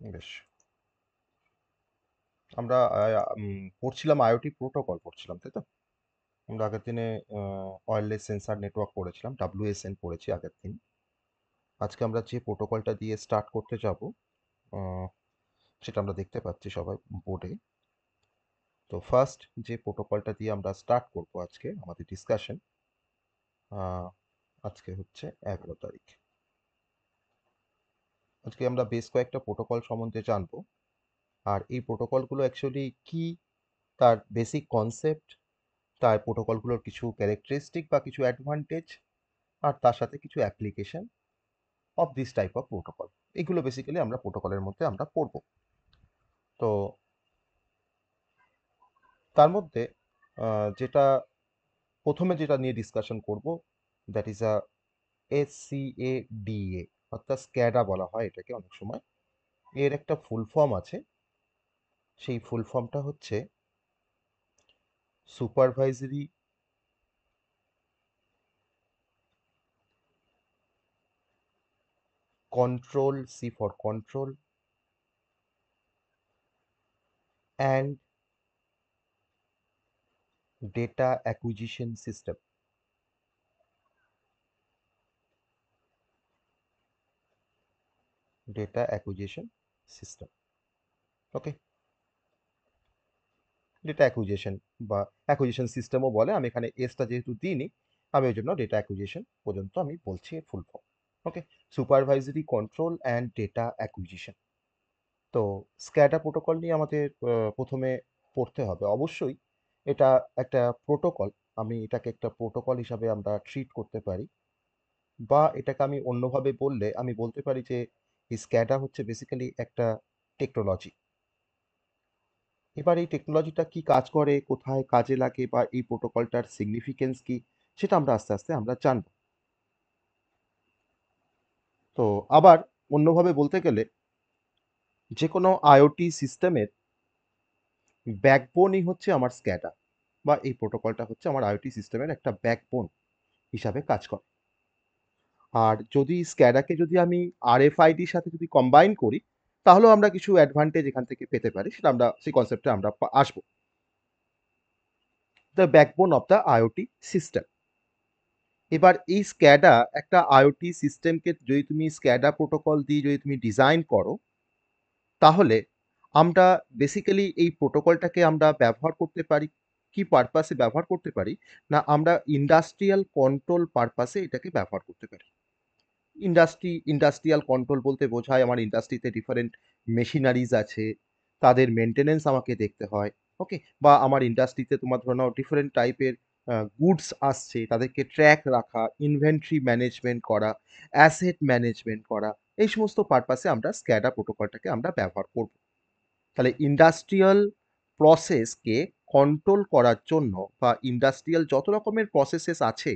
বেশ। আমরা পড়ছিলাম আইওটি প্রোটোকল পড়ছিলাম, তাই তো? আমরা আগের দিনে ওয়্যারলেস সেন্সর নেটওয়ার্ক পড়েছিলাম, WSN পড়েছি আগের দিন। আজকে আমরা যে প্রোটোকলটা দিয়ে স্টার্ট করতে যাব, আহ, সেটা আমরা দেখতে পাচ্ছি সবাই বোর্ডে। তো ফার্স্ট যে প্রোটোকলটা দিয়ে আমরা স্টার্ট করব আজকে আমাদের ডিসকাশন, আজকে হচ্ছে 11 তারিখ। আজকে আমরা বেশ কয়েকটা প্রোটোকল সম্বন্ধে জানবো। আর এই প্রোটোকলগুলো অ্যাকচুয়ালি কি, তার বেসিক কনসেপ্ট, তার প্রোটোকলগুলোর কিছু ক্যারেক্টারিস্টিক বা কিছু অ্যাডভান্টেজ, আর তার সাথে কিছু application of this type of protocol. এগুলো বেসিক্যালি আমরা প্রোটোকলের মধ্যে আমরা পড়ব। তো তার মধ্যে যেটা প্রথমে যেটা নিয়ে ডিসকাশন করব, দ্যাট ইজ SCADA, অর্থাৎ স্ক্যাডা বলা হয় এটাকে অনেক সময়। এর একটা ফুল ফর্ম আছে, সেই ফুল ফর্মটা হচ্ছে supervisory control, C for control and data acquisition system. Data acquisition system, okay. Data acquisition বা অ্যাকুইজিশন সিস্টেমও বলে, আমি এখানে এসটা যেহেতু দিইনি, আমি ওই জন্য ডেটা অ্যাকুইজিশন পর্যন্ত আমি বলছি full form, okay. Supervisory control and data acquisition. তো স্ক্যাডা প্রোটোকল নিয়ে আমাদের প্রথমে পড়তে হবে অবশ্যই। এটা একটা প্রোটোকল, আমি এটাকে একটা প্রোটোকল হিসাবে আমরা ট্রিট করতে পারি, বা এটাকে আমি অন্যভাবে বললে আমি বলতে পারি যে এই স্ক্যাডা হচ্ছে বেসিক্যালি একটা টেকনোলজি। এবার এই টেকনোলজিটা কি কাজ করে, কোথায় কাজে লাগে, বা এই প্রোটোকলটার সিগনিফিকেন্স কি, সেটা আমরা আস্তে আস্তে আমরা জানব। তো আবার অন্যভাবে বলতে গেলে, যে কোনো আইওটি সিস্টেমের ব্যাকবোনই হচ্ছে আমার স্ক্যাডা, বা এই প্রোটোকলটা হচ্ছে আমার আইওটি সিস্টেমের একটা ব্যাকবোন হিসাবে কাজ করে। আর যদি স্ক্যাডাকে যদি আমি আরএফআইডির সাথে যদি কম্বাইন করি, তাহলেও আমরা কিছু অ্যাডভান্টেজ এখান থেকে পেতে পারি, সেটা আমরা সেই কনসেপ্টে আমরা আসবো। The backbone of the IoT system. এবার এই স্ক্যাডা একটা আইওটি সিস্টেমকে যদি তুমি স্ক্যাডা প্রোটোকল দিয়ে যদি তুমি ডিজাইন করো, তাহলে আমরা বেসিক্যালি এই প্রোটোকলটাকে আমরা ব্যবহার করতে পারি কি পারপাসে ব্যবহার করতে পারি, না আমরা ইন্ডাস্ট্রিয়াল কন্ট্রোল পারপাসে এটাকে ব্যবহার করতে পারি। ইন্ডাস্ট্রিয়াল কন্ট্রোল বলতে বোঝায় আমার ইন্ডাস্ট্রিতে ডিফারেন্ট মেশিনারিজ আছে, তাদের মেনটেনেন্স আমাকে দেখতে হয়, ওকে। বা আমার ইন্ডাস্ট্রিতে তোমার ধরে নাও ডিফারেন্ট টাইপের গুডস আসছে, তাদেরকে ট্র্যাক রাখা, ইনভেন্টরি ম্যানেজমেন্ট করা, অ্যাসেট ম্যানেজমেন্ট করা, এই সমস্ত পারপাসে আমরা স্ক্যাডা প্রোটোকলটাকে আমরা ব্যবহার করব। তাহলে ইন্ডাস্ট্রিয়াল প্রসেসকে কন্ট্রোল করার জন্য, বা ইন্ডাস্ট্রিয়াল যত রকমের প্রসেসেস আছে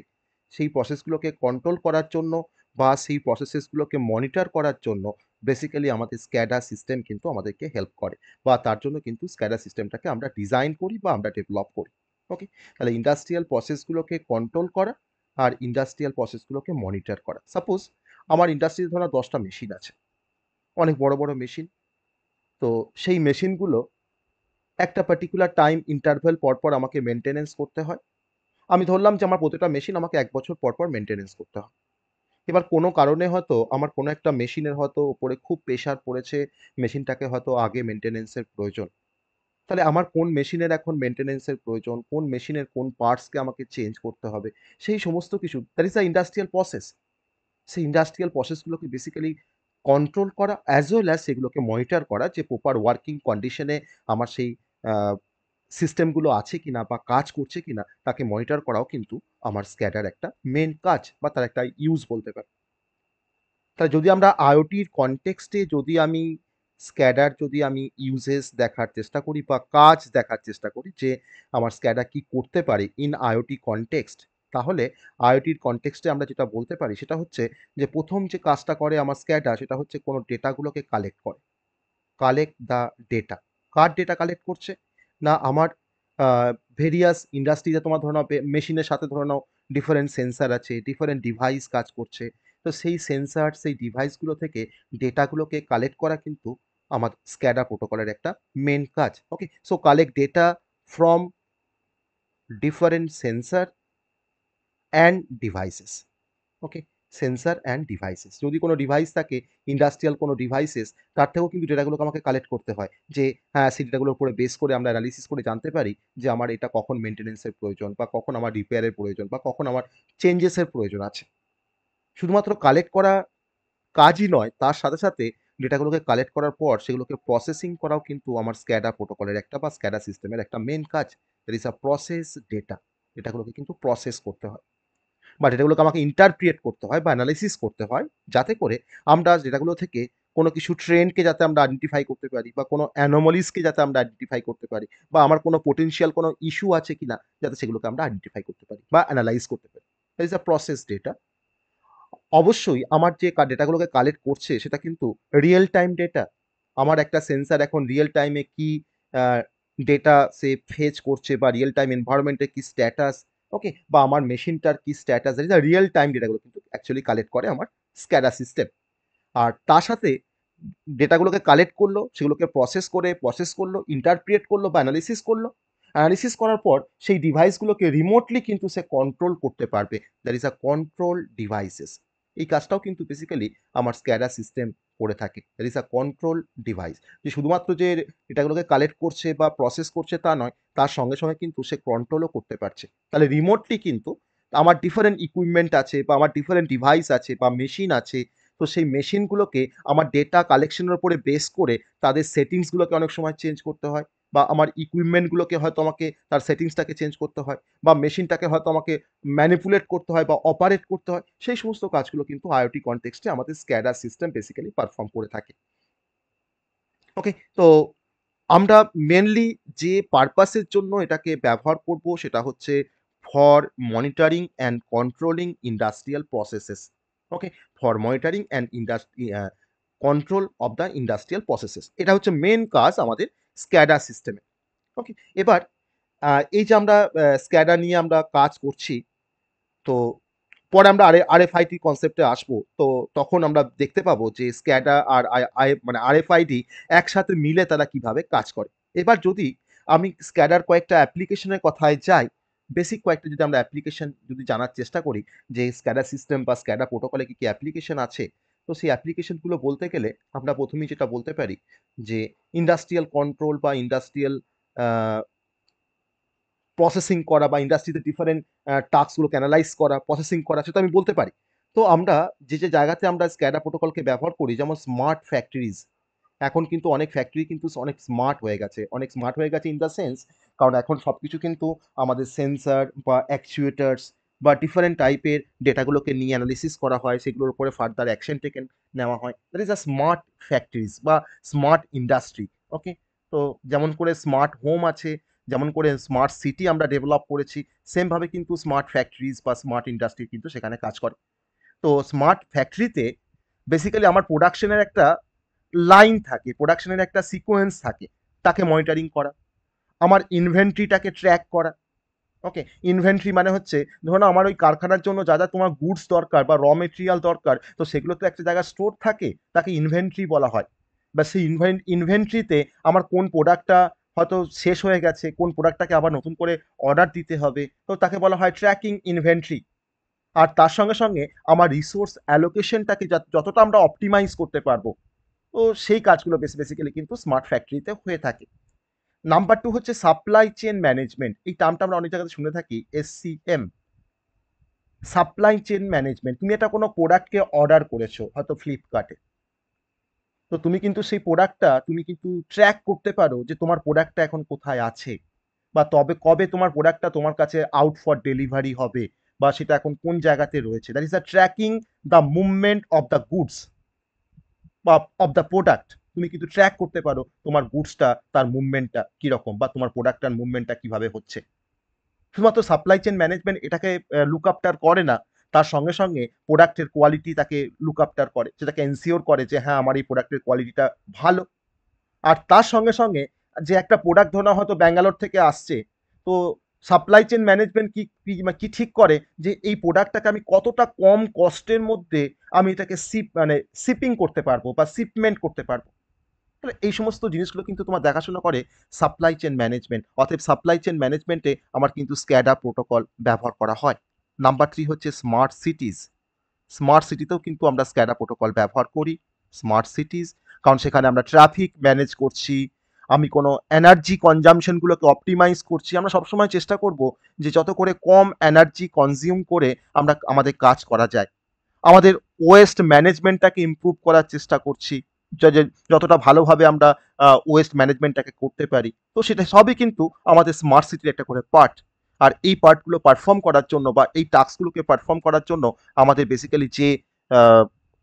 সেই প্রসেসগুলোকে কন্ট্রোল করার জন্য, বা সেই প্রসেসেসগুলোকে মনিটর করার জন্য বেসিক্যালি আমাদের স্ক্যাডা সিস্টেম কিন্তু আমাদেরকে হেল্প করে, বা তার জন্য কিন্তু স্ক্যাডা সিস্টেমটাকে আমরা ডিজাইন করি বা আমরা ডেভেলপ করি, ওকে। তাহলে ইন্ডাস্ট্রিয়াল প্রসেসগুলোকে কন্ট্রোল করা আর ইন্ডাস্ট্রিয়াল প্রসেসগুলোকে মনিটর করা। সাপোজ আমার ইন্ডাস্ট্রিতে ধরো 10টা মেশিন আছে, অনেক বড় বড় মেশিন। তো সেই মেশিনগুলো একটা পার্টিকুলার টাইম ইন্টারভ্যাল পর পর আমাকে মেনটেনেন্স করতে হয়। আমি ধরলাম যে আমার প্রতিটা মেশিন আমাকে ১ বছর পর পর মেনটেনেন্স করতে হয়। এবার কোনো কারণে হয়তো আমার কোনো একটা মেশিনের হয়তো উপরে খুব প্রেশার পড়েছে, মেশিনটাকে হয়তো আগে মেনটেনেন্সের প্রয়োজন। তাহলে আমার কোন মেশিনের এখন মেনটেনেন্সের প্রয়োজন, কোন মেশিনের কোন পার্টসকে আমাকে চেঞ্জ করতে হবে, সেই সমস্ত কিছু, that is the industrial process. সেই ইন্ডাস্ট্রিয়াল প্রসেসগুলোকে বেসিক্যালি কন্ট্রোল করা অ্যাজ ওয়েল অ্যাজ সেগুলোকে মনিটর করা, যে প্রপার ওয়ার্কিং কন্ডিশনে আমার সেই আ সিস্টেমগুলো আছে কিনা বা কাজ করছে কিনা তাকে মনিটর করাও কিন্তু আমার স্ক্যাডার একটা মেইন কাজ, বা তার একটা ইউজ বলতে পারেন। তাই যদি আমরা আইওটির কনটেক্সটে যদি আমি স্ক্যাডার যদি আমি ইউজেস দেখার চেষ্টা করি বা কাজ দেখার চেষ্টা করি যে আমার স্ক্যাডা কি করতে পারে ইন আইওটি কনটেক্সট, তাহলে আইওটির কনটেক্সটে আমরা যেটা বলতে পারি সেটা হচ্ছে যে প্রথম যে কাজটা করে আমার স্ক্যাডা সেটা হচ্ছে কোনো ডেটাগুলোকে কালেক্ট করে। Collect the data. Car data collect করছে? না আমার আ ভেরিয়াস ইন্ডাস্ট্রিতে তোমার ধরে নাও মেশিনের সাথে ধরে নাও ডিফারেন্ট সেন্সর আছে, ডিফারেন্ট ডিভাইস কাজ করছে। তো সেই সেন্সর, সেই ডিভাইসগুলো থেকে ডেটাগুলোকে কালেক্ট করা কিন্তু আমার SCADA প্রোটোকলের একটা মেন কাজ। Okay? So collect data from different sensor and devices. Okay? Sensor and devices. যদি কোনো ডিভাইস থাকে, ইন্ডাস্ট্রিয়াল কোনো ডিভাইসেস, তার থেকেও কিন্তু ডেটাগুলোকে আমাকে কালেক্ট করতে হয়। যে হ্যাঁ, সেই ডেটাগুলোর উপরে বেস করে আমরা অ্যানালিসিস করে জানতে পারি যে আমার এটা কখন মেইনটেন্যান্স এর প্রয়োজন বা কখন আমার রিপেয়ার এর প্রয়োজন বা কখন আমার চেঞ্জেস এর প্রয়োজন আছে। শুধুমাত্র কালেক্ট করা কাজই নয়, তার সাথে, সাথে ডেটাগুলোকে কালেক্ট করার পর সেগুলোকে প্রসেসিং করাও কিন্তু আমার SCADA প্রোটোকলের একটা বা SCADA সিস্টেমের একটা মেইন কাজ। That is a process data. ডেটাগুলোকে কিন্তু প্রসেস করতে হয়। বা ডেটাগুলোকে আমাকে ইন্টারপ্রিয়েট করতে হয় বা অ্যানালাইসিস করতে হয়, যাতে করে আমরা ডেটাগুলো থেকে কোনো কিছু ট্রেন্ডকে যাতে আমরা আইডেন্টিফাই করতে পারি বা কোনো অ্যানোমালিসকে যাতে আমরা আইডেন্টিফাই করতে পারি বা আমার কোনো পোটেনশিয়াল কোনো ইস্যু আছে কিনা যাতে সেগুলোকে আমরা আইডেন্টিফাই করতে পারি বা অ্যানালাইজ করতে পারি। That is a process data. অবশ্যই আমার যে ডেটাগুলোকে কালেক্ট করছে সেটা কিন্তু রিয়েল টাইম ডেটা। আমার একটা সেন্সর এখন রিয়েল টাইমে কি আ ডেটা সে ফেচ করছে বা রিয়েল টাইম এনভায়রনমেন্ট এর কি স্ট্যাটাস, ওকে? বা আমার মেশিনটার কি status, that is a real time ডেটাগুলো কিন্তু অ্যাকচুয়ালি কালেক্ট করে আমার SCADA সিস্টেম। আর তার সাথে ডেটাগুলোকে কালেক্ট করলো, সেগুলোকে প্রসেস করলো, ইন্টারপ্রিয়েট করলো বা অ্যানালিসিস করলো। অ্যানালিসিস করার পর সেই ডিভাইসগুলোকে রিমোটলি কিন্তু সে কন্ট্রোল করতে পারবে। That is a control devices. এই কাজটাও কিন্তু বেসিক্যালি আমার SCADA সিস্টেম করে থাকে। That is a control device. যে শুধুমাত্র যে ডেটাগুলোকে কালেক্ট করছে বা প্রসেস করছে তা নয়, তার সঙ্গে, সঙ্গে কিন্তু সে কন্ট্রোলও করতে পারছে। তাহলে রিমোটলি কিন্তু আমার ডিফারেন্ট ইকুইপমেন্ট আছে বা আমার ডিফারেন্ট ডিভাইস আছে বা মেশিন আছে, তো সেই মেশিনগুলোকে আমার ডেটা কালেকশনের উপরে বেস করে তাদের সেটিংসগুলোকে অনেক সময় চেঞ্জ করতে হয় বা আমার ইকুইপমেন্টগুলোকে হয়তো আমাকে তার সেটিংসটাকে চেঞ্জ করতে হয় বা মেশিনটাকে হয়তো আমাকে ম্যানিপুলেট করতে হয় বা অপারেট করতে হয়। সেই সমস্ত কাজগুলো কিন্তু IoT কনটেক্সটে আমাদের SCADA সিস্টেম বেসিক্যালি পারফর্ম করে থাকে। ওকে? তো আমরা মেইনলি যে পারপাসের জন্য এটাকে ব্যবহার করব সেটা হচ্ছে for monitoring and controlling industrial processes. Okay? For monitoring and control of the industrial processes. এটা হচ্ছে মেইন কাজ আমাদের SCADA সিস্টেমে। ওকে? এবার এই যে আমরা SCADA নিয়ে আমরা কাজ করছি, তো পরে আমরা RFID কনসেপ্টে আসবো। তো তখন আমরা দেখতে পাবো যে SCADA আর মানে RFID একসাথে মিলে তারা কিভাবে কাজ করে। এবার যদি আমি SCADA র কয়েকটা অ্যাপ্লিকেশনের কথায় যাই, বেসিক কয়েকটা যদি আমরা অ্যাপ্লিকেশন যদি জানার চেষ্টা করি যে SCADA সিস্টেম বা SCADA প্রোটোকলে কি, কি অ্যাপ্লিকেশন আছে? তো সেই অ্যাপ্লিকেশন গুলো বলতে গেলে আমরা ১ম এই যেটা বলতে পারি যে ইন্ডাস্ট্রিয়াল কন্ট্রোল বা ইন্ডাস্ট্রিয়াল আ প্রসেসিং করা বা ইন্ডাস্ট্রিতে ডিফারেন্ট টাস্ক গুলোকে এনালাইজ করা, প্রসেসিং করা সেটা আমি বলতে পারি। তো আমরা যে জায়গাতে আমরা SCADA প্রোটোকলকে ব্যবহার করি, যেমন স্মার্ট ফ্যাক্টরিজ। এখন কিন্তু অনেক ফ্যাক্টরি কিন্তু অনেক স্মার্ট হয়ে গেছে। অনেক স্মার্ট হয়ে গেছে ইন দ্য সেন্স, কারণ এখন সবকিছু কিন্তু আমাদের সেন্সর বা অ্যাকচুয়েটরস বা ডিফারেন্ট টাইপের ডেটাগুলোকে নিয়ে এনালিসিস করা হয়। সেগুলোর উপরে ফার্দার অ্যাকশন টেকেন নেওয়া হয়। That is a smart factories বা স্মার্ট ইন্ডাস্ট্রি। ওকে? তো যেমন করে স্মার্ট হোম আছে, যেমন করে স্মার্ট সিটি আমরা ডেভেলপ করেছি, সেম ভাবে কিন্তু স্মার্ট ফ্যাক্টরিজ বা স্মার্ট ইন্ডাস্ট্রি কিন্তু সেখানে কাজ করে। তো স্মার্ট ফ্যাক্টরিতে বেসিক্যালি আমার প্রোডাকশনের একটা লাইন থাকে, প্রোডাকশনের একটা সিকোয়েন্স থাকে। তাকে মনিটরিং করা, আমার ইনভেন্টরিটাকে ট্র্যাক করা। ওকে? ইনভেন্টরি মানে হচ্ছে ধরুন আমার ওই কারখানার জন্য যা তোমার গুডস দরকার বা র মেটেরিয়াল দরকার, তো সেগুলো তো একটা জায়গায় স্টোর থাকে, তাকে ইনভেন্টরি বলা হয়। বা সেই ইনভেন্টরিতে আমার কোন প্রোডাক্টটা হয়তো শেষ হয়ে গেছে, কোন প্রোডাক্টটাকে আবার নতুন করে অর্ডার দিতে হবে, তো তাকে বলা হয় ট্র্যাকিং ইনভেন্টরি। আর তার সঙ্গে, সঙ্গে আমার রিসোর্স অ্যালোকেশনটাকে যতটা আমরা অপটিমাইজ করতে পারবো, তো সেই কাজগুলো বেসিক্যালি কিন্তু স্মার্ট ফ্যাক্টরিতে হয়ে থাকে। নাম্বার 2 হচ্ছে সাপ্লাই চেইন ম্যানেজমেন্ট। এই টার্মটা আমরা অনেক জায়গাতে শুনে থাকি, SCM। Supply chain management. তুমি একটা কোনো প্রোডাক্টকে অর্ডার করেছো হয়তো Flipkart এ। তো তুমি কিন্তু সেই প্রোডাক্টটা তুমি কিন্তু ট্র্যাক করতে পারো যে তোমার প্রোডাক্টটা এখন কোথায় আছে বা তবে কবে তোমার প্রোডাক্টটা তোমার কাছে আউট ফর ডেলিভারি হবে বা সেটা এখন কোন জায়গাতে রয়েছে। That is a tracking the movement of the goods বা অফ দ্য প্রোডাক্ট। তুমি কিন্তু ট্র্যাক করতে পারো তোমার গুডসটা তার মুভমেন্টটা কিরকম বা তোমার প্রোডাক্টটার মুভমেন্টটা কিভাবে হচ্ছে। শুধুমাত্র সাপ্লাই চেইন ম্যানেজমেন্ট এটাকে লুক আফটার করে না। তার সঙ্গে, সঙ্গে প্রোডাক্টের কোয়ালিটি তাকে লুক আফটার করে। সেটাকে এনশিওর করে যে হ্যাঁ, আমার এই প্রোডাক্টের কোয়ালিটিটা ভালো। আর তার সঙ্গে, সঙ্গে যে একটা প্রোডাক্ট ধরুন হয়তো ব্যাঙ্গালোর থেকে আসছে। তো সাপ্লাই চেইন ম্যানেজমেন্ট কি ঠিক করে যে এই প্রোডাক্টটাকে আমি কতটা কম কস্টের মধ্যে আমি এটাকে শিপিং করতে পারবো বা শিপমেন্ট করতে পারবো। তাহলে এই সমস্ত জিনিসগুলো কিন্তু তোমার দেখাশোনা করে সাপ্লাই চেইন ম্যানেজমেন্ট। অতএব সাপ্লাই চেইন ম্যানেজমেন্টে আমার কিন্তু স্ক্যাডা প্রোটোকল ব্যবহার করা হয়। নাম্বার 3 হচ্ছে স্মার্ট সিটিজ। স্মার্ট সিটিতেও কিন্তু আমরা স্ক্যাডা প্রোটোকল ব্যবহার করি। স্মার্ট সিটিজ, কারণ সেখানে আমরা ট্রাফিক ম্যানেজ করছি, আমি কোনো এনার্জি কনজাম্পশনগুলোকে অপটিমাইজ করছি। আমরা সবসময় চেষ্টা করব যে যত করে কম এনার্জি কনজিউম করে আমরা আমাদের কাজ করা যায়। আমাদের ওয়েস্ট ম্যানেজমেন্টটাকে ইমপ্রুভ করার চেষ্টা করছি, যতটা ভালোভাবে আমরা ওয়েস্ট ম্যানেজমেন্টটাকে করতে পারি। তো সেটা সবই কিন্তু আমাদের স্মার্ট সিটির একটা করে পার্ট। আর এই পার্টগুলো পারফর্ম করার জন্য বা এই টাস্কগুলোকে পারফর্ম করার জন্য আমাদের বেসিক্যালি যে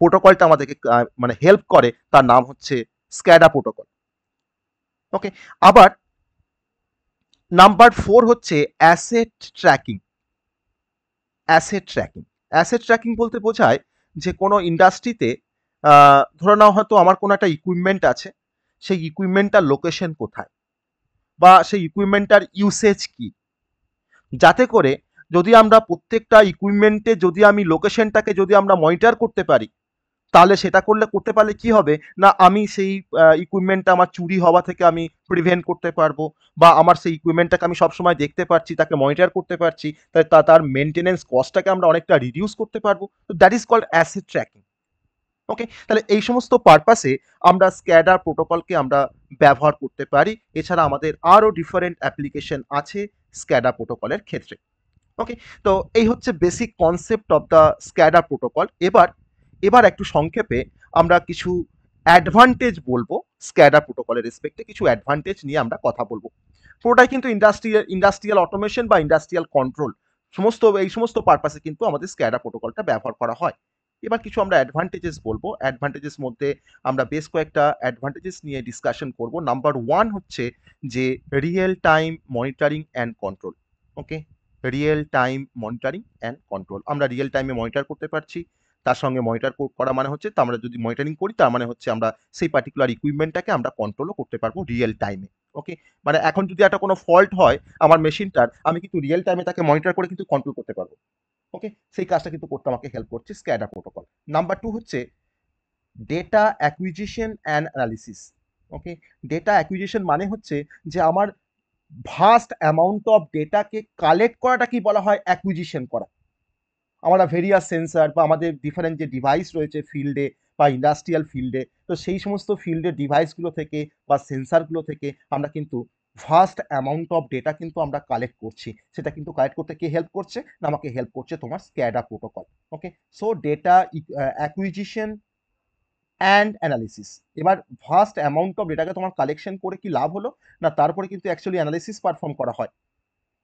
প্রোটোকলটা আমাদেরকে মানে হেল্প করে তার নাম হচ্ছে স্ক্যাডা প্রোটোকল। ওকে, আবার নাম্বার 4 হচ্ছে asset tracking. Asset tracking, asset tracking বলতে বোঝায় যে কোনো ইন্ডাস্ট্রিতে ধরে নাও হয়তো আমার কোনো একটা ইকুইপমেন্ট আছে, সেই ইকুইপমেন্টটার লোকেশন কোথায় বা সেই ইকুইপমেন্টটার ইউসেজ কি, যাতে করে যদি আমরা প্রত্যেকটা ইকুইপমেন্টে যদি আমি লোকেশনটাকে যদি আমরা মনিটর করতে পারি, তাহলে সেটা করতে পারলে কি হবে না, আমি সেই ইকুইপমেন্টটা আমার চুরি হওয়া থেকে আমি প্রিভেন্ট করতে পারবো, বা আমার সেই ইকুইপমেন্টটাকে আমি সবসময় দেখতে পারছি, তাকে মনিটর করতে পারছি, তাই তার মেনটেনেন্স কস্টটাকে আমরা অনেকটা রিডিউস করতে পারবো। তো that is called asset tracking. Okay, তাহলে এই সমস্ত পারপাসে আমরা স্ক্যাডা প্রোটোকলকে আমরা ব্যবহার করতে পারি। এছাড়া আমাদের আরও ডিফারেন্ট অ্যাপ্লিকেশন আছে স্ক্যাডা প্রোটোকলের ক্ষেত্রে। ওকে, তো এই হচ্ছে basic concept of the SCADA protocol. এবার একটু সংক্ষেপে আমরা কিছু অ্যাডভান্টেজ বলবো, স্ক্যাডা প্রোটোকলের রেসপেক্টে কিছু অ্যাডভান্টেজ নিয়ে আমরা কথা বলবো। পুরোটাই কিন্তু ইন্ডাস্ট্রিয়াল অটোমেশন বা ইন্ডাস্ট্রিয়াল কন্ট্রোল, এই সমস্ত পারপাসে কিন্তু আমাদের স্ক্যাডা প্রোটোকলটা ব্যবহার করা হয়। এবার কিছু আমরা অ্যাডভান্টেজেস বলবো। অ্যাডভান্টেজেস মধ্যে আমরা বেশ কয়েকটা অ্যাডভান্টেজেস নিয়ে ডিসকাশন করব। নাম্বার 1 হচ্ছে যে real time monitoring and control. Okay, real time monitoring and control, আমরা রিয়েল টাইমে মনিটর করতে পারছি। তার সঙ্গে মনিটর করা মানে হচ্ছে, তা আমরা যদি মনিটরিং করি তার মানে হচ্ছে আমরা সেই পার্টিকুলার ইকুইপমেন্টটাকে আমরা কন্ট্রোলও করতে পারবো রিয়েল টাইমে। ওকে, মানে এখন যদি একটা কোনো ফল্ট হয় আমার মেশিনটার, আমি কিন্তু রিয়েল টাইমে তাকে মনিটর করে কিন্তু কন্ট্রোল করতে পারবো। ওকে, সেই কাজটা কিন্তু করতে আমাকে হেল্প করছে স্ক্যাডা প্রোটোকল। নাম্বার 2 হচ্ছে data acquisition and analysis. Okay, data acquisition মানে হচ্ছে যে আমার ভাস্ট অ্যামাউন্ট অফ ডেটাকে কালেক্ট করাটা কি বলা হয় অ্যাকুইজিশন করা। আমরা ভেরিয়াস সেন্সার বা আমাদের ডিফারেন্ট যে ডিভাইস রয়েছে ফিল্ডে বা ইন্ডাস্ট্রিয়াল ফিল্ডে, তো সেই সমস্ত ফিল্ডের ডিভাইসগুলো থেকে বা সেন্সারগুলো থেকে আমরা কিন্তু ভাস্ট অ্যামাউন্ট অফ ডেটা কিন্তু আমরা কালেক্ট করছি। সেটা কিন্তু কালেক্ট করতে কে হেল্প করছে না, আমাকে হেল্প করছে তোমার SCADA protocol. Okay, so data acquisition and analysis. এবার ভাস্ট অ্যামাউন্ট অফ ডেটাকে তোমার কালেকশন করে কি লাভ হলো না, তারপরে কিন্তু অ্যাকচুয়ালি অ্যানালিসিস পারফর্ম করা হয়।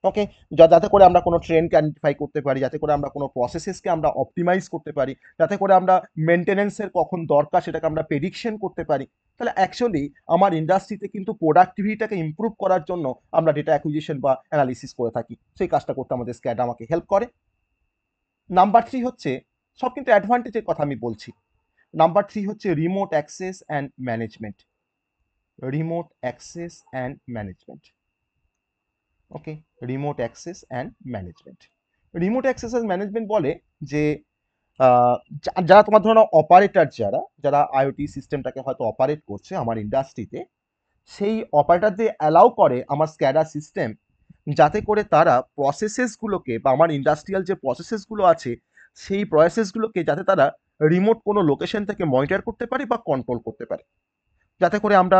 ওকে, যাতে করে আমরা কোনো ট্রেন্ডকে আইডেন্টিফাই করতে পারি, যাতে করে আমরা কোনো প্রসেসেসকে আমরা অপটিমাইজ করতে পারি, যাতে করে আমরা মেনটেনেন্সের কখন দরকার সেটাকে আমরা প্রেডিকশন করতে পারি। তাহলে অ্যাকচুয়ালি আমার ইন্ডাস্ট্রিতে কিন্তু প্রোডাক্টিভিটিটাকে ইমপ্রুভ করার জন্য আমরা ডেটা অ্যাকুইজিশন বা অ্যানালিসিস করে থাকি। সেই কাজটা করতে আমাদের স্ক্যাডা আমাকে হেল্প করে। নাম্বার 3 হচ্ছে, সব কিন্তু অ্যাডভান্টেজের কথা আমি বলছি। নাম্বার 3 হচ্ছে remote access and management. Remote access and management. Okay, remote access and management. Remote access and management বলে যে যারা তোমার ধরো অপারেটর, যারা আইওটি সিস্টেমটাকে হয়তো অপারেট করছে আমার ইন্ডাস্ট্রিতে, সেই অপারেটরদের অ্যালাউ করে আমার স্ক্যাডা সিস্টেম, যাতে করে তারা প্রসেসেসগুলোকে বা আমার ইন্ডাস্ট্রিয়াল যে প্রসেসেসগুলো আছে সেই প্রসেসগুলোকে যাতে তারা রিমোট কোনো লোকেশন থেকে মনিটর করতে পারে বা কন্ট্রোল করতে পারে, যাতে করে আমরা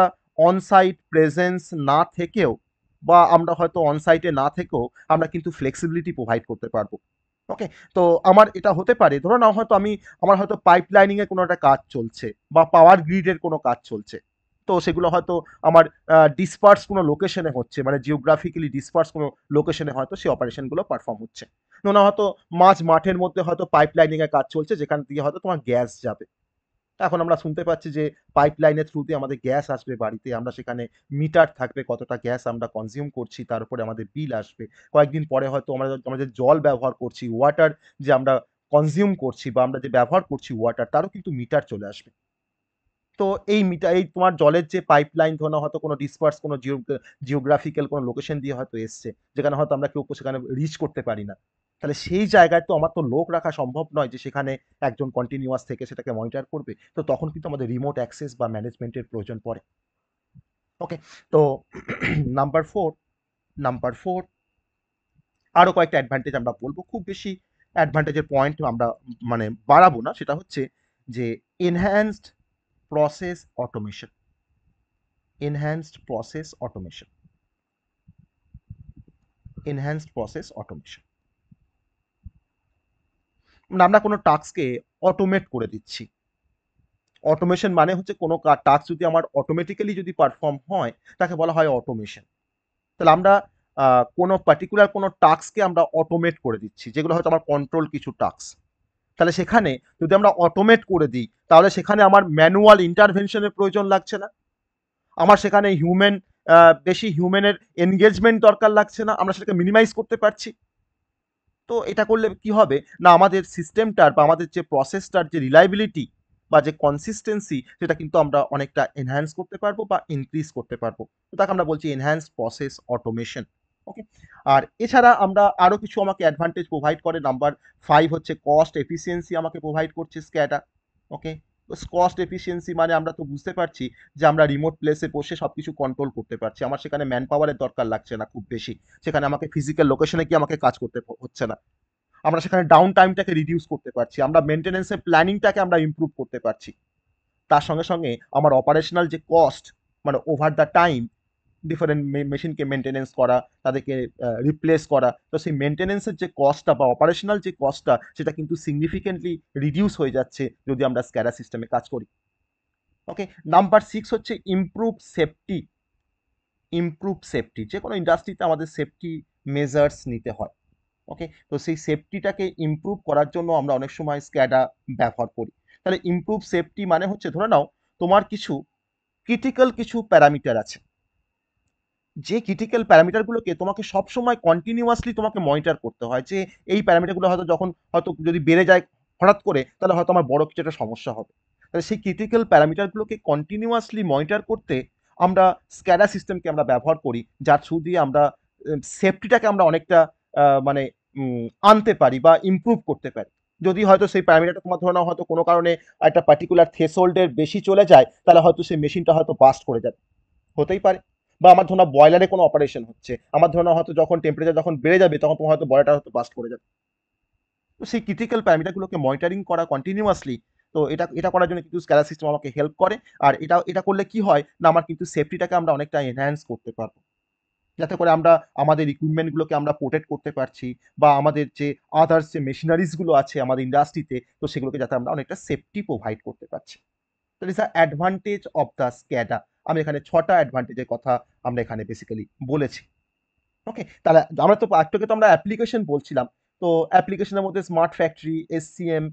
অনসাইট প্রেজেন্স না থেকেও বা আমরা হয়তো অনসাইটে না থেকেও আমরা কিন্তু ফ্লেক্সিবিলিটি প্রোভাইড করতে পারবো। ওকে, তো আমার এটা হতে পারে, ধরো না হয়তো আমার হয়তো পাইপলাইনিং এর কোনো একটা কাজ চলছে বা পাওয়ার গ্রিডের কোনো কাজ চলছে, তো সেগুলো হয়তো আমার ডিসপার্স কোনো লোকেশনে হচ্ছে, মানে জিওগ্রাফিক্যালি ডিসপার্স কোনো লোকেশনে হয়তো সেই অপারেশনগুলো পারফর্ম হচ্ছে। না হয়তো মাঠের মধ্যে হয়তো পাইপলাইনিং এর কাজ চলছে, যেখান থেকে হয়তো তোমার গ্যাস যাবে। এখন আমরা শুনতে পাচ্ছি যে পাইপলাইনের থ্রু দিয়ে আমাদের গ্যাস আসবে বাড়িতে, আমরা সেখানে মিটার থাকবে কতটা গ্যাস আমরা কনজিউম করছি, তার উপরে আমাদের বিল আসবে। কয়েকদিন পরে হয়তো আমরা যে জল ব্যবহার করছি, ওয়াটার যে আমরা কনজিউম করছি বা আমরা যে ব্যবহার করছি ওয়াটার, তারও কিন্তু মিটার চলে আসবে। তো এই তোমার জলের যে পাইপলাইন ধরো হয়তো কোনো ডিসপার্স কোনো জিওগ্রাফিক্যাল কোনো লোকেশন দিয়ে হয়তো এসছে, যেখানে হয়তো আমরা কেউ সেখানে রিচ করতে পারি না। তাহলে সেই জায়গায় তো আমার তো লোক রাখা সম্ভব নয় যে সেখানে একজন কন্টিনিউয়াস থেকে সেটাকে মনিটর করবে। তো তখন কিন্তু আমাদের রিমোট অ্যাক্সেস বা ম্যানেজমেন্টের প্রয়োজন পড়ে। ওকে? তো নাম্বার 4 নাম্বার 4 আরো কয়েকটা অ্যাডভান্টেজ আমরা বলবো। খুব বেশি অ্যাডভান্টেজের পয়েন্ট আমরা মানে বাড়াবো না। সেটা হচ্ছে যে enhanced process automation. Enhanced process automation. Enhanced process automation. মানে আমরা কোনো টাস্ককে অটোমেট করে দিচ্ছি। অটোমেশন মানে হচ্ছে কোনো টাস্ক যদি আমার অটোমেটিক্যালি যদি পারফর্ম হয় তাকে বলা হয় অটোমেশন। তাহলে আমরা কোনো পার্টিকুলার কোনো টাস্ককে আমরা অটোমেট করে দিচ্ছি, যেগুলো হয়তো আমার কন্ট্রোল কিছু টাস্ক। তাহলে সেখানে যদি আমরা অটোমেট করে দিই তাহলে সেখানে আমার ম্যানুয়াল ইন্টারভেনশনের প্রয়োজন লাগছে না। আমার সেখানে বেশি হিউম্যানের এনগেজমেন্ট দরকার লাগছে না। আমরা সেটাকে মিনিমাইজ করতে পারছি। তো এটা করলে কি হবে না, আমাদের সিস্টেমটার বা আমাদের যে প্রসেসটার যে রিলায়েবিলিটি বা যে কনসিস্টেন্সি সেটা কিন্তু আমরা অনেকটা এনহ্যান্স করতে পারবো বা ইনক্রিজ করতে পারবো। তো তাকে আমরা বলছি এনহ্যান্স প্রসেস অটোমেশন। ওকে? আর এছাড়া আমরা আরো কিছু আমাকে অ্যাডভান্টেজ প্রোভাইড করে। নাম্বার 5 হচ্ছে কস্ট এফিসিয়েন্সি আমাকে প্রোভাইড করছে স্ক্যাডা। ওকে? তো কস্ট এফিসিয়েন্সি মানে আমরা তো বুঝতে পারছি যে আমরা রিমোট প্লেসে বসে সবকিছু কন্ট্রোল করতে পারছি। আমার সেখানে ম্যান পাওয়ারের দরকার লাগছে না খুব বেশি। সেখানে আমাকে ফিজিক্যাল লোকেশনে গিয়ে আমাকে কাজ করতে হচ্ছে না। আমরা সেখানে ডাউন টাইমটাকে রিডিউস করতে পারছি। আমরা মেইনটেন্যান্সের প্ল্যানিংটাকে আমরা ইমপ্রুভ করতে পারছি। তার সঙ্গে, সঙ্গে আমার অপারেশনাল যে কস্ট মানে ওভার দ্য টাইম ডিফারেন্ট মেশিনকে মেইনটেন্যান্স করা, তাদেরকে রিপ্লেস করা। তো সেই মেইনটেন্যান্সের যে কস্টটা বা অপারেশনাল যে কস্টটা সেটা কিন্তু সিগনিফিকেন্টলি রিডিউস হয়ে যাচ্ছে যদি আমরা SCADA সিস্টেমে কাজ করি। ওকে? নাম্বার 6 হচ্ছে ইমপ্রুভ সেফটি। Improve safety. যেকোনো ইন্ডাস্ট্রিতে আমাদের সেফটি মেজার্স নিতে হয়। ওকে? তো সেই সেফটিটাকে ইমপ্রুভ করার জন্য আমরা অনেক সময় স্ক্যাডা ব্যবহার করি। তাহলে ইমপ্রুভ সেফটি মানে হচ্ছে ধরে নাও তোমার কিছু ক্রিটিক্যাল কিছু প্যারামিটার আছে। যে ক্রিটিক্যাল প্যারামিটারগুলোকে তোমাকে সবসময় কন্টিনিউয়াসলি তোমাকে মনিটর করতে হয় যে এই প্যারামিটারগুলো হয়তো যখন হয়তো যদি বেড়ে যায় হঠাৎ করে তাহলে হয়তো আমার বড় কিছু একটা সমস্যা হবে। তাহলে সেই ক্রিটিক্যাল প্যারামিটারগুলোকে কন্টিনিউয়াসলি মনিটর করতে আমরা স্ক্যাডা সিস্টেমকে আমরা ব্যবহার করি, যার থ্রু দিয়ে আমরা সেফটিটাকে আমরা অনেকটা মানে আনতে পারি বা ইমপ্রুভ করতে পারি। যদি হয়তো সেই প্যারামিটারটা তোমার ধরে নাও হয়তো কোনো কারণে একটা পার্টিকুলার থ্রেশহোল্ডের বেশি চলে যায় তাহলে হয়তো সেই মেশিনটা হয়তো বাস্ট করে যাবে। হতেই পারে। বা আমার ধরুন বয়লারে কোনো অপারেশন হচ্ছে। আমার ধরুন হয়তো যখন টেম্পারেচার যখন বেড়ে যাবে তখন তোমার হয়তো বয়লারটা হয়তো বাস্ট করে যাবে। তো সেই ক্রিটিক্যাল প্যারামিটারগুলোকে মনিটরিং করা কন্টিনিউয়াসলি, তো এটা এটা করার জন্য কিন্তু স্ক্যাডা সিস্টেম আমাকে হেল্প করে। আর এটা করলে কি হয় না, আমার কিন্তু সেফটিটাকে আমরা অনেকটা এনহ্যান্স করতে পারবো। যাতে করে আমরা আমাদের ইকুইপমেন্ট গুলোকে আমরা প্রোটেক্ট করতে পারছি বা আমাদের যে আদার্স যে মেশিনারিজ গুলো আছে আমাদের ইন্ডাস্ট্রিতে, তো সেগুলোকে যাতে আমরা অনেকটা সেফটি প্রোভাইড করতে পারছি। That is a advantage of the SCADA. আমি এখানে ৬ টা অ্যাডভান্টেজের কথা আমরা এখানে বেসিক্যালি বলেছি। ওকে? তাহলে আমরা তো একটু আগে তো আমরা অ্যাপ্লিকেশন বলছিলাম। তো অ্যাপ্লিকেশনের মধ্যে smart factory, SCM,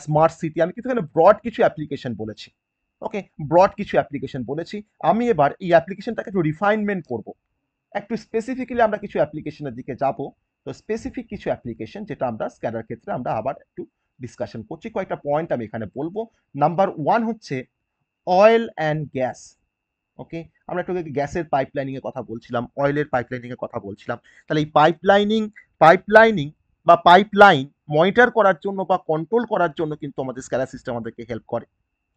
smart city, আমি কিন্তু এখানে ব্রড কিছু অ্যাপ্লিকেশন বলেছি। ওকে? ব্রড কিছু অ্যাপ্লিকেশন বলেছি। আমি এবার এই অ্যাপ্লিকেশনটাকে একটু রিফাইনমেন্ট করব। একটু স্পেসিফিক্যালি আমরা কিছু অ্যাপ্লিকেশনের দিকে যাব। তো স্পেসিফিক কিছু অ্যাপ্লিকেশন যেটা আমরা স্ক্যাডার ক্ষেত্রে আমরা আবার একটু ডিসকাশন করছি। কয়েকটা পয়েন্ট আমি এখানে বলব। নাম্বার 1 হচ্ছে অয়েল অ্যান্ড গ্যাস। ওকে? আমরা একটু আগে গ্যাসের পাইপলাইনিং এর কথা বলছিলাম, অয়েলের পাইপলাইনিং এর কথা বলছিলাম। তাহলে এই পাইপলাইনিং বা পাইপলাইন মনিটর করার জন্য বা কন্ট্রোল করার জন্য কিন্তু আমাদের SCADA সিস্টেম আমাদেরকে হেল্প করে।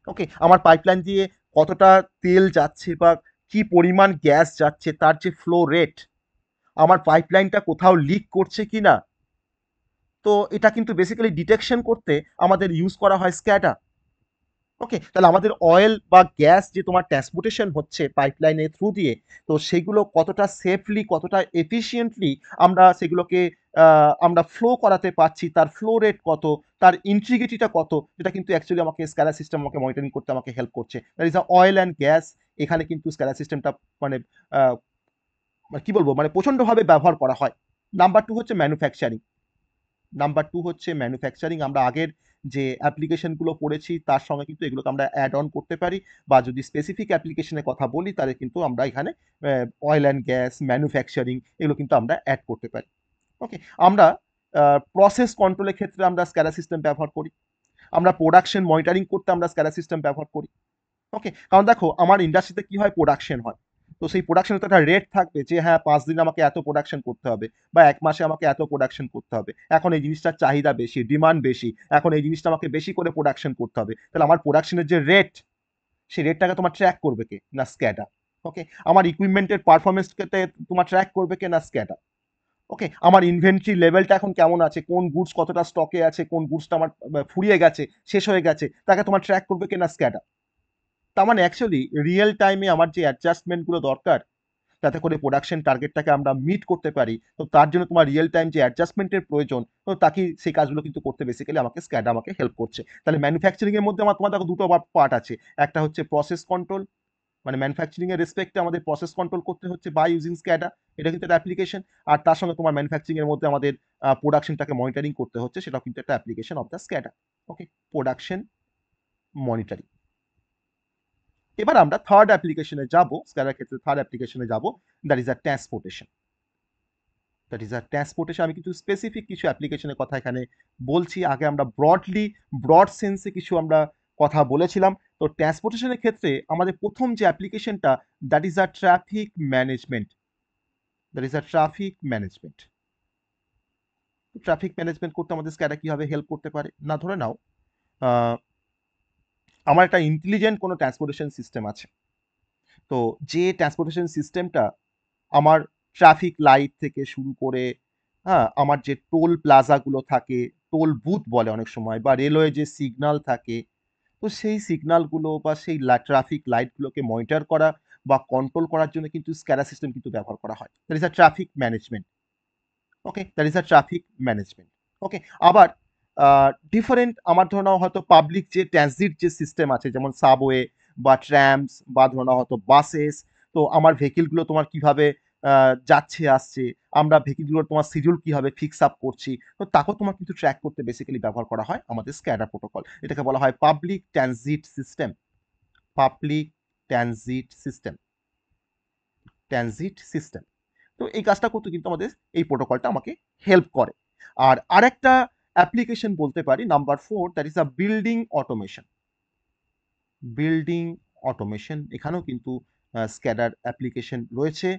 ওকে? আমার পাইপলাইন দিয়ে কতটা তেল যাচ্ছে বা কি পরিমাণ গ্যাস যাচ্ছে তার যে ফ্লো রেট, আমার পাইপলাইনটা কোথাও লিক করছে কিনা, তো এটা কিন্তু বেসিক্যালি ডিটেকশন করতে আমাদের ইউজ করা হয় SCADA। ওকে? তাহলে আমাদের অয়েল বা গ্যাস যে তোমার ট্রান্সপোর্টেশন হচ্ছে পাইপলাইনের থ্রু দিয়ে, তো সেগুলো কতটা সেফলি, কতটা এফিশিয়েন্টলি আমরা সেগুলোকে আমরা ফ্লো করাতে পারছি, তার ফ্লো রেট কত, তার ইন্টিগ্রিটিটা কত, এটা কিন্তু অ্যাকচুয়ালি আমাকে SCADA সিস্টেম আমাকে মনিটরিং করতে আমাকে হেল্প করছে। That is a oil and gas. এখানে কিন্তু SCADA সিস্টেমটা মানে আ মানে কি বলবো? মানে প্রচন্ডভাবে ব্যবহার করা হয়। নাম্বার 2 হচ্ছে ম্যানুফ্যাকচারিং। আমরা আগের যে অ্যাপ্লিকেশনগুলো পড়েছি তার সঙ্গে কিন্তু এগুলোকে আমরা অ্যাড অন করতে পারি, বা যদি স্পেসিফিক অ্যাপ্লিকেশনের কথা বলি তাহলে কিন্তু আমরা এখানে অয়েল অ্যান্ড গ্যাস, ম্যানুফ্যাকচারিং এগুলো কিন্তু আমরা অ্যাড করতে পারি। ওকে? আমরা প্রসেস কন্ট্রোলের ক্ষেত্রে আমরা SCADA সিস্টেম ব্যবহার করি। আমরা প্রোডাকশন মনিটরিং করতে আমরা SCADA সিস্টেম ব্যবহার করি। ওকে? কারণ দেখো আমার ইন্ডাস্ট্রিতে কি হয়, প্রোডাকশন হয়। তো সেই প্রোডাকশনের তো একটা রেট থাকবে যে হ্যাঁ 5 দিনে আমাকে এত প্রোডাকশন করতে হবে বা 1 মাসে আমাকে এত প্রোডাকশন করতে হবে। এখন এই জিনিসটার চাহিদা বেশি, ডিমান্ড বেশি, এখন এই জিনিসটা আমাকে বেশি করে প্রোডাকশন করতে হবে। তাহলে আমার প্রোডাকশনের যে রেট, সেই রেটটাকে তোমার ট্র্যাক করবে কে? না স্ক্যাডা। ওকে, আমার ইকুইপমেন্টের পারফরমেন্সকে তোমার ট্র্যাক করবে কে? না স্ক্যাডা। ওকে, আমার ইনভেন্টরি লেভেলটা এখন কেমন আছে, কোন গুডস কতটা স্টকে আছে, কোন গুডসটা আমার ফুরিয়ে গেছে, শেষ হয়ে গেছে, তাকে তোমার ট্র্যাক করবে কে? না স্ক্যাডা। তার মানে অ্যাকচুয়ালি রিয়েল টাইমে আমার যে অ্যাডজাস্টমেন্টগুলো দরকার যাতে করে প্রোডাকশন টার্গেটটাকে আমরা মিট করতে পারি, তো তার জন্য তোমার রিয়েল টাইম যে অ্যাডজাস্টমেন্টের প্রয়োজন, তো তাকে সেই কাজগুলো কিন্তু করতে বেসিক্যালি আমাকে স্ক্যাডা আমাকে হেল্প করছে। তাহলে ম্যানুফ্যাকচারিং এর মধ্যে তোমার দেখো দুটো পার্ট আছে। একটা হচ্ছে প্রসেস কন্ট্রোল, মানে ম্যানুফ্যাকচারিং এর রেসপেক্টে আমাদের প্রসেস কন্ট্রোল করতে হচ্ছে বাই ইউজিং স্ক্যাডা, এটা কিন্তু একটা অ্যাপ্লিকেশন। আর তার সঙ্গে তোমার ম্যানুফ্যাকচারিং এর মধ্যে আমাদের প্রোডাকশনটাকে মনিটরিং করতে হচ্ছে, সেটাও কিন্তু একটা application of the SCADA. Okay, production monitoring. এবার আমরা থার্ড অ্যাপ্লিকেশনে যাব, স্ক্যাডার ক্ষেত্রে থার্ড অ্যাপ্লিকেশনে যাব, that is a transportation. That is a transportation. আমি কিছু স্পেসিফিক কিছু অ্যাপ্লিকেশনের কথা এখানে বলছি। আগে আমরা ব্রড সেন্সে কিছু আমরা কথা বলেছিলাম। তো ট্রান্সপোর্টেশনের ক্ষেত্রে আমাদের প্রথম যে অ্যাপ্লিকেশনটা, that is a traffic management. That is a traffic management. Traffic management করতে আমাদের স্ক্যাডা কিভাবে হেল্প করতে পারে? না, ধরে নাও আহ, আমার একটা ইন্টেলিজেন্ট কোনো ট্রান্সপোর্টেশন সিস্টেম আছে। তো যে ট্রান্সপোর্টেশন সিস্টেমটা আমার ট্রাফিক লাইট থেকে শুরু করে, হ্যাঁ, আমার যে টোল প্লাজাগুলো থাকে, টোল বুথ বলে অনেক সময়, বা রেলওয়ে যে সিগন্যাল থাকে, তো সেই সিগন্যালগুলো বা সেই ট্রাফিক লাইটগুলোকে মনিটর করা বা কন্ট্রোল করার জন্য কিন্তু স্ক্যাডা সিস্টেম কিন্তু ব্যবহার করা হয়। That is a traffic management. Okay, that is a traffic management. Okay, আবার ডিফারেন্ট আমার ধরে নাও হয়তো পাবলিক যে ট্রানজিট যে সিস্টেম আছে, যেমন সাবওয়ে বা ট্র্যামস বা ধরে নাও হয়তো বাসেস। তো আমার ভেহিকলগুলো তোমার কিভাবে যাচ্ছে আসছে, আমরা ভেহিকলগুলো তোমার শিডিউল কিভাবে ফিক্স আপ করছি, তো তাকেও তোমার কিন্তু ট্র্যাক করতে বেসিক্যালি ব্যবহার করা হয় আমাদের স্ক্যাডা প্রোটোকল। এটাকে বলা হয় public transit system. Public transit system. Transit system. তো এই কাজটা করতে কিন্তু আমাদের এই প্রোটোকলটা আমাকে হেল্প করে। আর আরেকটা অ্যাপ্লিকেশন বলতে পারি number 4, that is a building automation. Building automation, এখানেও কিন্তু স্ক্যাডার অ্যাপ্লিকেশন রয়েছে।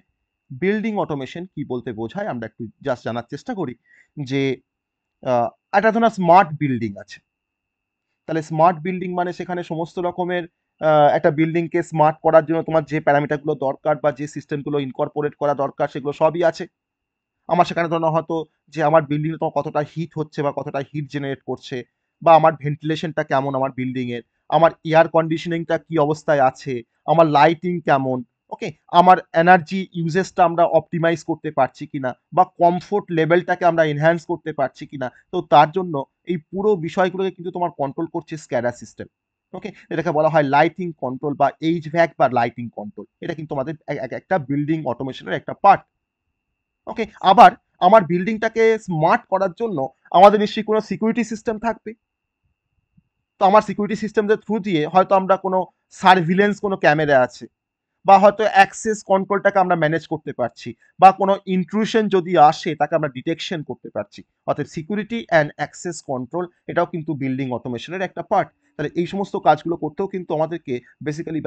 বিল্ডিং অটোমেশন কি বলতে বোঝায় আমরা একটু জাস্ট জানার চেষ্টা করি। যে একটা ধরুন স্মার্ট বিল্ডিং আছে, তাহলে স্মার্ট বিল্ডিং মানে সেখানে সমস্ত রকমের একটা বিল্ডিংকে স্মার্ট করার জন্য তোমার যে প্যারামিটারগুলো দরকার বা যে সিস্টেমগুলো ইনকর্পোরেট করা দরকার সেগুলো সবই আছে। আমার সেখানে ধরো হয়তো যে আমার বিল্ডিং তোমার কতটা হিট হচ্ছে বা কতটা হিট জেনারেট করছে, বা আমার ভেন্টিলেশনটা কেমন আমার বিল্ডিং এর, আমার এয়ার কন্ডিশনিংটা কি অবস্থায় আছে, আমার লাইটিং কেমন, ওকে, আমার এনার্জি ইউজেসটা আমরা অপটিমাইজ করতে পারছি কিনা, বা কমফোর্ট লেভেলটাকে আমরা এনহ্যান্স করতে পারছি কিনা। তো তার জন্য এই পুরো বিষয়গুলোকে কিন্তু তোমার কন্ট্রোল করছে স্ক্যাডা সিস্টেম। ওকে, এটাকে বলা হয় লাইটিং কন্ট্রোল বা এইচভ্যাক বা লাইটিং কন্ট্রোল। এটা কিন্তু আমাদের একটা বিল্ডিং অটোমেশনের একটা পার্ট। ওকে, আবার আমার বিল্ডিংটাকে স্মার্ট করার জন্য আমাদের নিশ্চয়ই কোনো সিকিউরিটি সিস্টেম থাকবে। তো আমার সিকিউরিটি সিস্টেমদের থ্রু দিয়ে হয়তো আমরা কোনো সার্ভিলেন্স কোনো ক্যামেরা আছে, বা হয়তো অ্যাক্সেস কন্ট্রোলটাকে আমরা ম্যানেজ করতে পারছি, বা কোনো ইন্ট্রুশন যদি আসে তাকে আমরা ডিটেকশন করতে পারছি। অর্থাৎ সিকিউরিটি অ্যান্ড অ্যাক্সেস কন্ট্রোল এটাও কিন্তু বিল্ডিং অটোমেশনের একটা পার্ট। তাহলে এই সমস্ত কাজগুলো করতেও কিন্তু আমাদেরকে বেসিক্যালি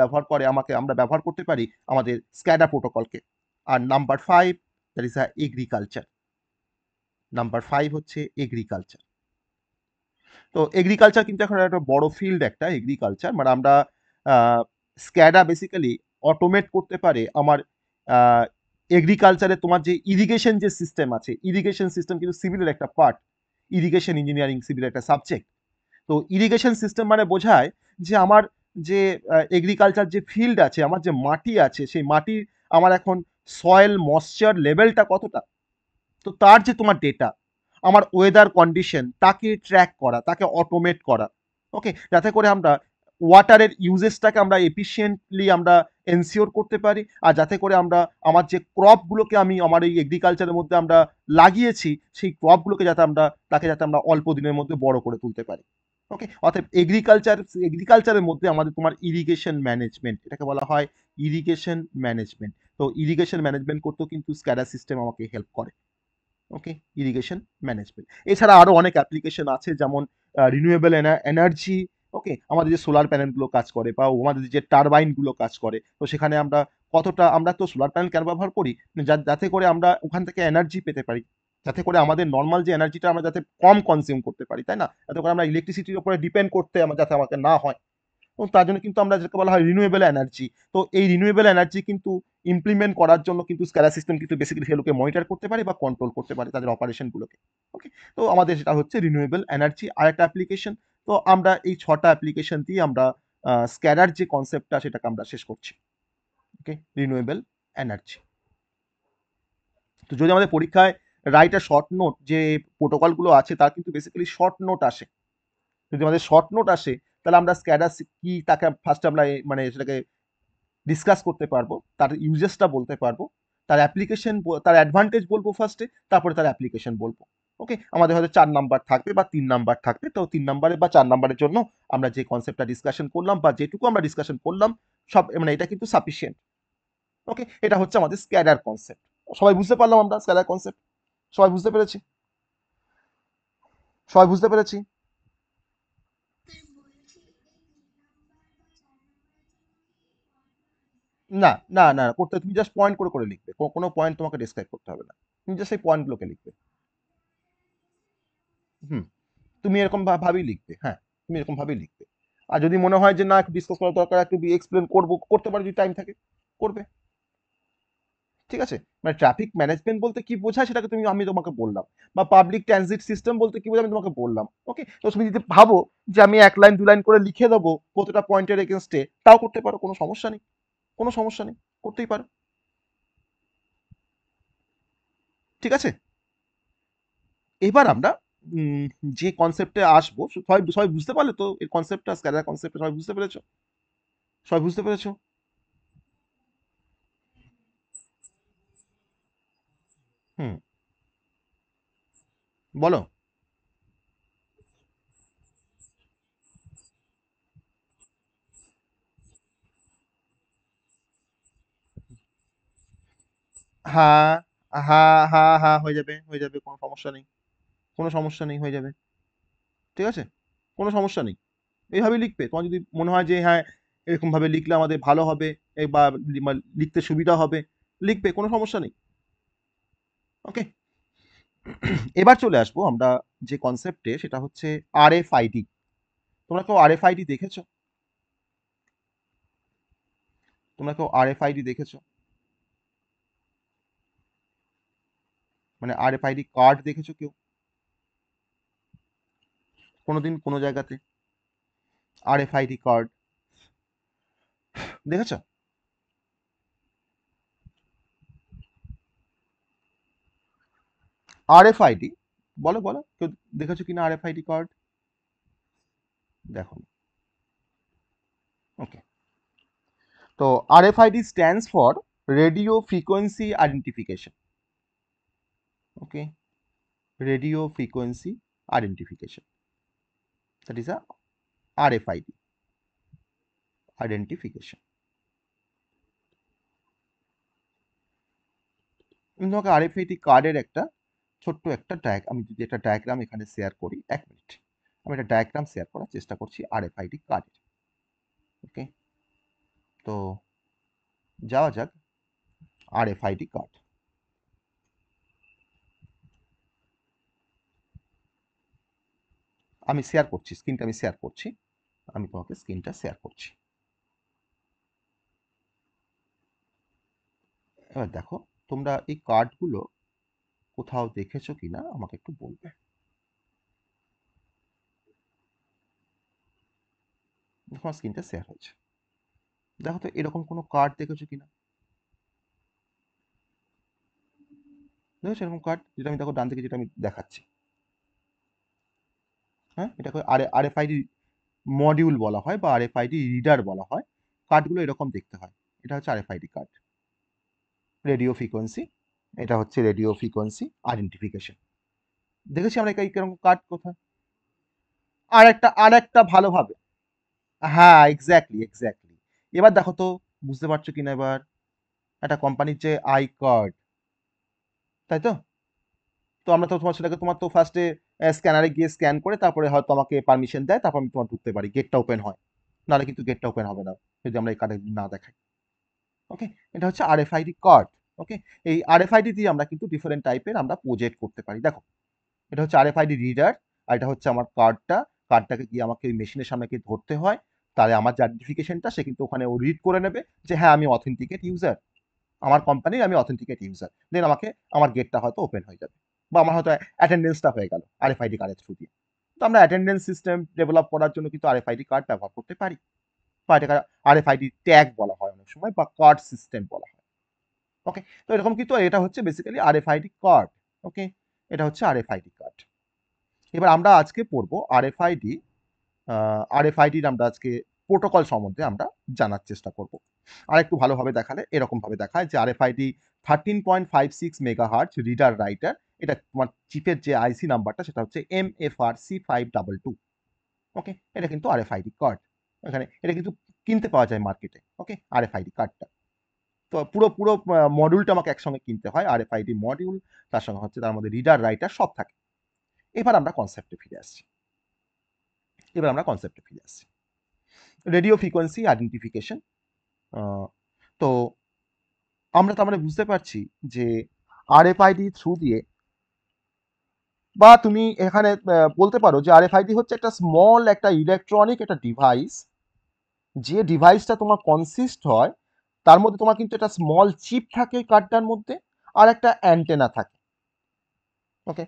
আমরা ব্যবহার করতে পারি আমাদের স্ক্যাডা প্রোটোকলকে। আর number 5, that is agriculture. Number 5 হচ্ছে এগ্রিকালচার। তো এগ্রিকালচার কিন্তু এখন একটা বড় ফিল্ড, একটা এগ্রিকালচার মানে আমরা স্ক্যাডা বেসিক্যালি অটোমেট করতে পারে আমার এগ্রিকালচারে তোমার যে ইরিগেশন যে সিস্টেম আছে, ইরিগেশন সিস্টেম কিন্তু সিভিলের একটা পার্ট। ইরিগেশন ইঞ্জিনিয়ারিং সিভিলের একটা সাবজেক্ট। তো ইরিগেশন সিস্টেম মানে বোঝায় যে আমার যে এগ্রিকালচার যে ফিল্ড আছে, আমার যে মাটি আছে, সেই মাটির আমার এখন সয়েল ময়েশ্চার লেভেলটা কতটা, তো তার যে তোমার ডেটা, আমার ওয়েদার কন্ডিশন তাকে ট্র্যাক করা, তাকে অটোমেট করা। ওকে, যাতে করে আমরা ওয়াটারের ইউজেসটাকে আমরা এফিসিয়েন্টলি আমরা এনসিওর করতে পারি, আর যাতে করে আমরা আমার যে ক্রপগুলোকে আমি আমার এই এগ্রিকালচারের মধ্যে আমরা লাগিয়েছি, সেই ক্রপগুলোকে যাতে আমরা অল্প দিনের মধ্যে বড় করে তুলতে পারি। ওকে, অর্থাৎ এগ্রিকালচারের মধ্যে আমাদের তোমার ইরিগেশন ম্যানেজমেন্ট, এটাকে বলা হয় ইরিগেশন ম্যানেজমেন্ট। তো ইরিগেশন ম্যানেজমেন্ট করতেও কিন্তু স্ক্যাডা সিস্টেম আমাকে হেল্প করে। ওকে, ইরিগেশন ম্যানেজমেন্ট। এছাড়া আরো অনেক অ্যাপ্লিকেশন আছে, যেমন রিনিউয়েবল এনার্জি। ওকে, আমাদের যে সোলার প্যানেলগুলো কাজ করে বা আমাদের যে টারবাইনগুলো কাজ করে, তো সেখানে আমরা কতটা আমরা তো সোলার প্যানেল কেন ব্যবহার করি, যাতে করে আমরা ওখান থেকে এনার্জি পেতে পারি, যাতে করে আমাদের নর্মাল যে এনার্জিটা আমরা যাতে কম কনজিউম করতে পারি, তাই না? যাতে করে আমরা ইলেকট্রিসিটির উপরে ডিপেন্ড করতে যাতে আমাকে না হয়। এবং তার জন্য কিন্তু আমরা যেটাকে বলা হয় রিনিউয়েবল এনার্জি। তো এই রিনিউয়েবল এনার্জি কিন্তু ইমপ্লিমেন্ট করার জন্য কিন্তু স্ক্যাডা সিস্টেম কিন্তু বেসিক্যালি সেগুলোকে মনিটর করতে পারে বা কন্ট্রোল করতে পারে তাদের অপারেশনগুলোকে। ওকে? তো আমাদের সেটা হচ্ছে রিনিউয়েবল এনার্জি আরেকটা অ্যাপ্লিকেশন। তো আমরা এই ৬ টা অ্যাপ্লিকেশন দিয়ে আমরা স্ক্যাডার যে কনসেপ্টটা সেটাকে আমরা শেষ করছি। ওকে? Renewable energy. তো যদি আমাদের পরীক্ষায় রাইট আ শর্ট নোট যে প্রোটোকলগুলো আছে তার কিন্তু বেসিক্যালি শর্ট নোট আসে। যদি আমাদের শর্ট নোট আসে তাহলে আমরা স্ক্যাডা কি তাকে ফার্স্ট আমরা মানে সেটাকে ডিসকাস করতে পারবো, তার ইউজেসটা বলতে পারবো, তার অ্যাপ্লিকেশন তার অ্যাডভান্টেজ বলবো ফার্স্টে, তারপরে তার অ্যাপ্লিকেশন বলবো। ওকে? আমাদের হয়তো ৪ নাম্বার থাকবে বা ৩ নাম্বার থাকবে। তো ৩ নাম্বারে বা ৪ নাম্বারের জন্য আমরা যে কনসেপ্টটা ডিসকাশন করলাম বা যেটুকু আমরা ডিসকাশন করলাম সব মানে এটা কিন্তু সাফিসিয়েন্ট। ওকে? এটা হচ্ছে আমাদের স্ক্যাডার কনসেপ্ট। সবাই বুঝতে পারলাম আমরা স্ক্যাডার কনসেপ্ট? সবাই বুঝতে পেরেছি? সবাই বুঝতে পেরেছি? না, না, না করতে তুমি জাস্ট পয়েন্ট করে লিখবে। কোনো পয়েন্ট তোমাকে ডেসক্রাইব করতে হবে না। তুমি জাস্ট সেই পয়েন্টগুলোকে লিখবে। হুম। তুমি এরকম ভাবেই লিখবে। হ্যাঁ, তুমি এরকম ভাবেই লিখবে। আর যদি মনে হয় যে না একটু ডিসকাস করা দরকার, একটু এক্সপ্লেন করতে পারো যদি টাইম থাকে, করবে। ঠিক আছে? মানে ট্রাফিক ম্যানেজমেন্ট বলতে কি বোঝায় সেটাকে আমি তোমাকে বললাম। বা পাবলিক ট্রানজিট সিস্টেম বলতে কি বোঝায় আমি তোমাকে বললাম। ওকে? তো তুমি যদি ভাবো যে আমি ১ লাইন ২ লাইন করে লিখে দেবো কতটা পয়েন্টের এগেইনস্ট এ, তাও করতে পারো। কোনো সমস্যা নেই। কোনো সমস্যা নেই। করতেই পারো। ঠিক আছে? এবার আমরা উম যে কনসেপ্টে আসবো সবাই সবাই বুঝতে পারলে তো এর কনসেপ্টটা স্ক্যাডার কনসেপ্টটা সবাই বুঝতে পেরেছো? সবাই বুঝতে পেরেছো? হুম, বলো। হ্যাঁ, হ্যাঁ, হ্যাঁ, হ্যাঁ, হয়ে যাবে। কোনো সমস্যা নেই। কোনো সমস্যা নেই, হয়ে যাবে। ঠিক আছে? কোনো সমস্যা নেই। এইভাবেই লিখবে। তোমার যদি মনে হয় যে হ্যাঁ, এরকমভাবে লিখলে আমাদের ভালো হবে বা লিখতে সুবিধা হবে, লিখবে। কোনো সমস্যা নেই। ওকে? এবার চলে আসবো আমরা যে কনসেপ্টে সেটা হচ্ছে RFID। তোমরা কেউ RFID দেখেছো? তোমরা কেউ RFID দেখেছো? মানে RFID কার্ড দেখেছো কেউ? কোনোদিন কোনো জায়গাতে? RFID কার্ড দেখেছো? RFID বলো, বলো। কেউ দেখেছো কিনা RFID কার্ড? দেখোনি। ওকে। তো RFID stands for Radio Frequency Identification. Okay, Radio Frequency Identification. That is a RFID identification. আমি তোমাকে RFID কার্ডের একটা ছোট্ট একটা আমি যদি একটা ডায়াগ্রাম এখানে শেয়ার করি, ১ মিনিট। আমি একটা ডায়াগ্রাম শেয়ার করার চেষ্টা করছি RFID কার্ডের। ওকে, তো যাওয়া যাক RFID কার্ড। আমি শেয়ার করছি, স্ক্রিনটা আমি শেয়ার করছি। আমি তোমাকে স্ক্রিনটা শেয়ার করছি। এবার দেখো, তোমরা এই কার্ডগুলো কোথাও দেখেছো কিনা আমাকে একটু বলবে। দেখো আমার স্ক্রিনটা শেয়ার হয়েছে। দেখো তো এরকম কোনো কার্ড দেখেছো কিনা? দেখেছো এরকম কার্ড? যেটা আমি দেখো ডান দিকে যেটা আমি দেখাচ্ছি। হ্যাঁ? এটাকে RFID মডিউল বলা হয় বা RFID রিডার বলা হয়। কার্ডগুলো এরকম দেখতে হয়। এটা হচ্ছে RFID কার্ড। Radio frequency. এটা হচ্ছে রেডিও ফ্রিকোয়েন্সি আইডেন্টিফিকেশন। দেখেছি আমরা এরকম কার্ড কোথায়? আরেকটা ভালোভাবে। হ্যাঁ, এক্সাক্টলি, এক্সাক্টলি। এবার দেখো তো বুঝতে পারছো কিনা এবার? একটা কোম্পানির যে আই কার্ড, তাই তো? তো আমরা তো তোমার তো ফার্স্টে স্ক্যানারে গিয়ে স্ক্যান করে তারপরে হয়তো আমাকে পারমিশন দেয়, তারপর আমি তোমার ঢুকতে পারি। গেটটা ওপেন হয়। নাহলে কিন্তু গেটটা ওপেন হবে না। যদি আমরা এই কার্ডে না দেখাই। ওকে, এটা হচ্ছে আরএফআইডি কার্ড। ওকে, এই আরএফআইডি দিয়ে আমরা কিন্তু ডিফারেন্ট টাইপের আমরা প্রজেক্ট করতে পারি। দেখো, এটা হচ্ছে আরএফআইডি রিডার, আর এটা হচ্ছে আমার কার্ডটা। কার্ডটাকে গিয়ে আমাকে ওই মেশিনের সামনে গিয়ে ধরতে হয়। তাহলে আমার যে আইডেন্টিফিকেশনটা সে কিন্তু ওখানে ও রিড করে নেবে যে হ্যাঁ আমি অথেন্টিকেট ইউজার, আমার কোম্পানির আমি অথেন্টিকেট ইউজার। দেন আমাকে আমার গেটটা হয়তো ওপেন হয়ে যাবে, বা আমার হয়তো অ্যাটেন্ডেন্সটা হয়ে গেল আরএফআইডি কার্ডের থ্রু দিয়ে। তো আমরা অ্যাটেন্ডেন্স সিস্টেম ডেভেলপ করার জন্য কিন্তু আরএফআইডি কার্ড ব্যবহার করতে পারি, বা এটাকে আরএফআইডি ট্যাগ বলা হয় অনেক সময়, বা কার্ড সিস্টেম বলা হয়। ওকে, তো এরকম কিন্তু এটা হচ্ছে বেসিক্যালি আরএফআইডি কার্ড। ওকে, এটা হচ্ছে আরএফআইডি কার্ড। এবার আমরা আজকে পড়বো আরএফআইডি। আরএফআইডির আমরা আজকে প্রোটোকল সম্বন্ধে আমরা জানার চেষ্টা করব। আরেকটু ভালোভাবে দেখালে এরকমভাবে দেখায় যে আরএফআইডি 13.56 মেগাহার্টজ রিডার রাইটার। এটা তোমার চিপের যে আইসি নাম্বারটা সেটা হচ্ছে MFRC522। ওকে, এটা কিন্তু আরএফআইডি কার্ড। এখানে এটা কিন্তু কিনতে পাওয়া যায় মার্কেটে। ওকে, আরএফআইডি কার্ডটা। তো পুরো পুরো মডিউলটা আমাকে একসঙ্গে কিনতে হয়। আরএফআইডি মডিউল, তার সঙ্গে হচ্ছে তার মধ্যে রিডার রাইটার সব থাকে। এবার আমরা কনসেপ্টে ফিরে আসছি। Radio frequency identification. তো আমরা তার মানে বুঝতে পারছি যে আরএফআইডি থ্রু দিয়ে, বা তুমি এখানে বলতে পারো যে আরএফআইডি হচ্ছে একটা স্মল একটা ইলেকট্রনিক একটা ডিভাইস, যে ডিভাইসটা তোমার কনসিস্ট হয় তার মধ্যে তোমার কিন্তু একটা স্মল চিপ থাকে কার্ডটার মধ্যে, আর একটা অ্যান্টেনা থাকে। ওকে,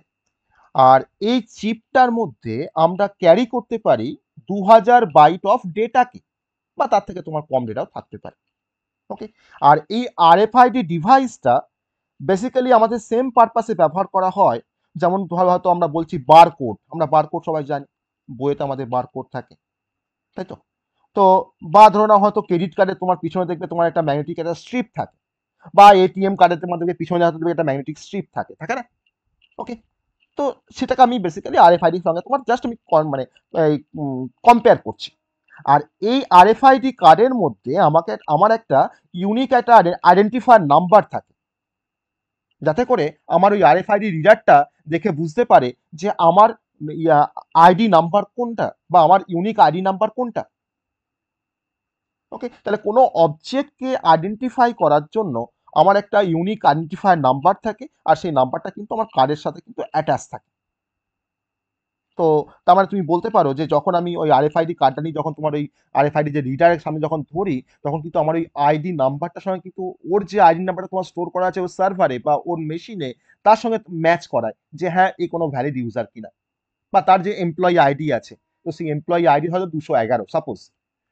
আর এই চিপটার মধ্যে আমরা ক্যারি করতে পারি 2000 বাইট অফ ডেটাকে, বা তার থেকে তোমার কম ডেটাও থাকতে পারে। ওকে, আর এই আরএফআইডি ডিভাইসটা বেসিক্যালি আমাদের সেম পারপাসে ব্যবহার করা হয়। যেমন ধরো হয়তো আমরা বলছি বারকোড, আমরা বারকোড সবাই জানি, বইয়েতে আমাদের বারকোড থাকে, তাই তো? তো বা ধরো না হয়তো ক্রেডিট কার্ডে তোমার পিছনে দেখবে তোমার একটা ম্যাগনেটিক একটা স্ট্রিপ থাকে, বা এটিএম কার্ডে তোমার দেখবে পিছনে হয়তো দেখবে একটা ম্যাগনেটিক স্ট্রিপ থাকে, থাকে না? ওকে, তো সেটাকে আমি বেসিক্যালি আরএফআইডির সঙ্গে তোমার জাস্ট আমি মানে কম্পেয়ার করছি। আর এই আরএফআইডি কার্ডের মধ্যে আমার একটা ইউনিক একটা আইডেন্টিফায়ার নাম্বার থাকে, যাতে করে আমার ওই আরএফআইডি রিডারটা দেখে বুঝতে পারে যে আমার আইডি নাম্বার কোনটা, বা আমার ইউনিক আইডি নাম্বার কোনটা। ওকে, তাহলে কোনো অবজেক্টকে আইডেন্টিফাই করার জন্য আমার একটা ইউনিক আইডেন্টিফায়ার নাম্বার থাকে, আর সেই নাম্বারটা কিন্তু আমার কার্ডের সাথে কিন্তু অ্যাটাচ থাকে। তো তার মানে তুমি বলতে পারো যে যখন আমি ওই আরএফআইডি কার্ডটা নিয়ে যখন তোমার ওই আরএফআইডি যে রিডারের সামনে যখন ধরি, তখন কিন্তু আমার ওই আইডি নাম্বারটার সঙ্গে কিন্তু ওর যে আইডি নাম্বারটা তোমার স্টোর করা আছে ওর সার্ভারে বা ওর মেশিনে, তার সঙ্গে ম্যাচ করায় যে হ্যাঁ এ কোনো ভ্যালিড ইউজার কিনা, বা তার যে এমপ্লয়ি আইডি আছে, তো সেই এমপ্লয়ি আইডি হয়তো 211 সাপোজ।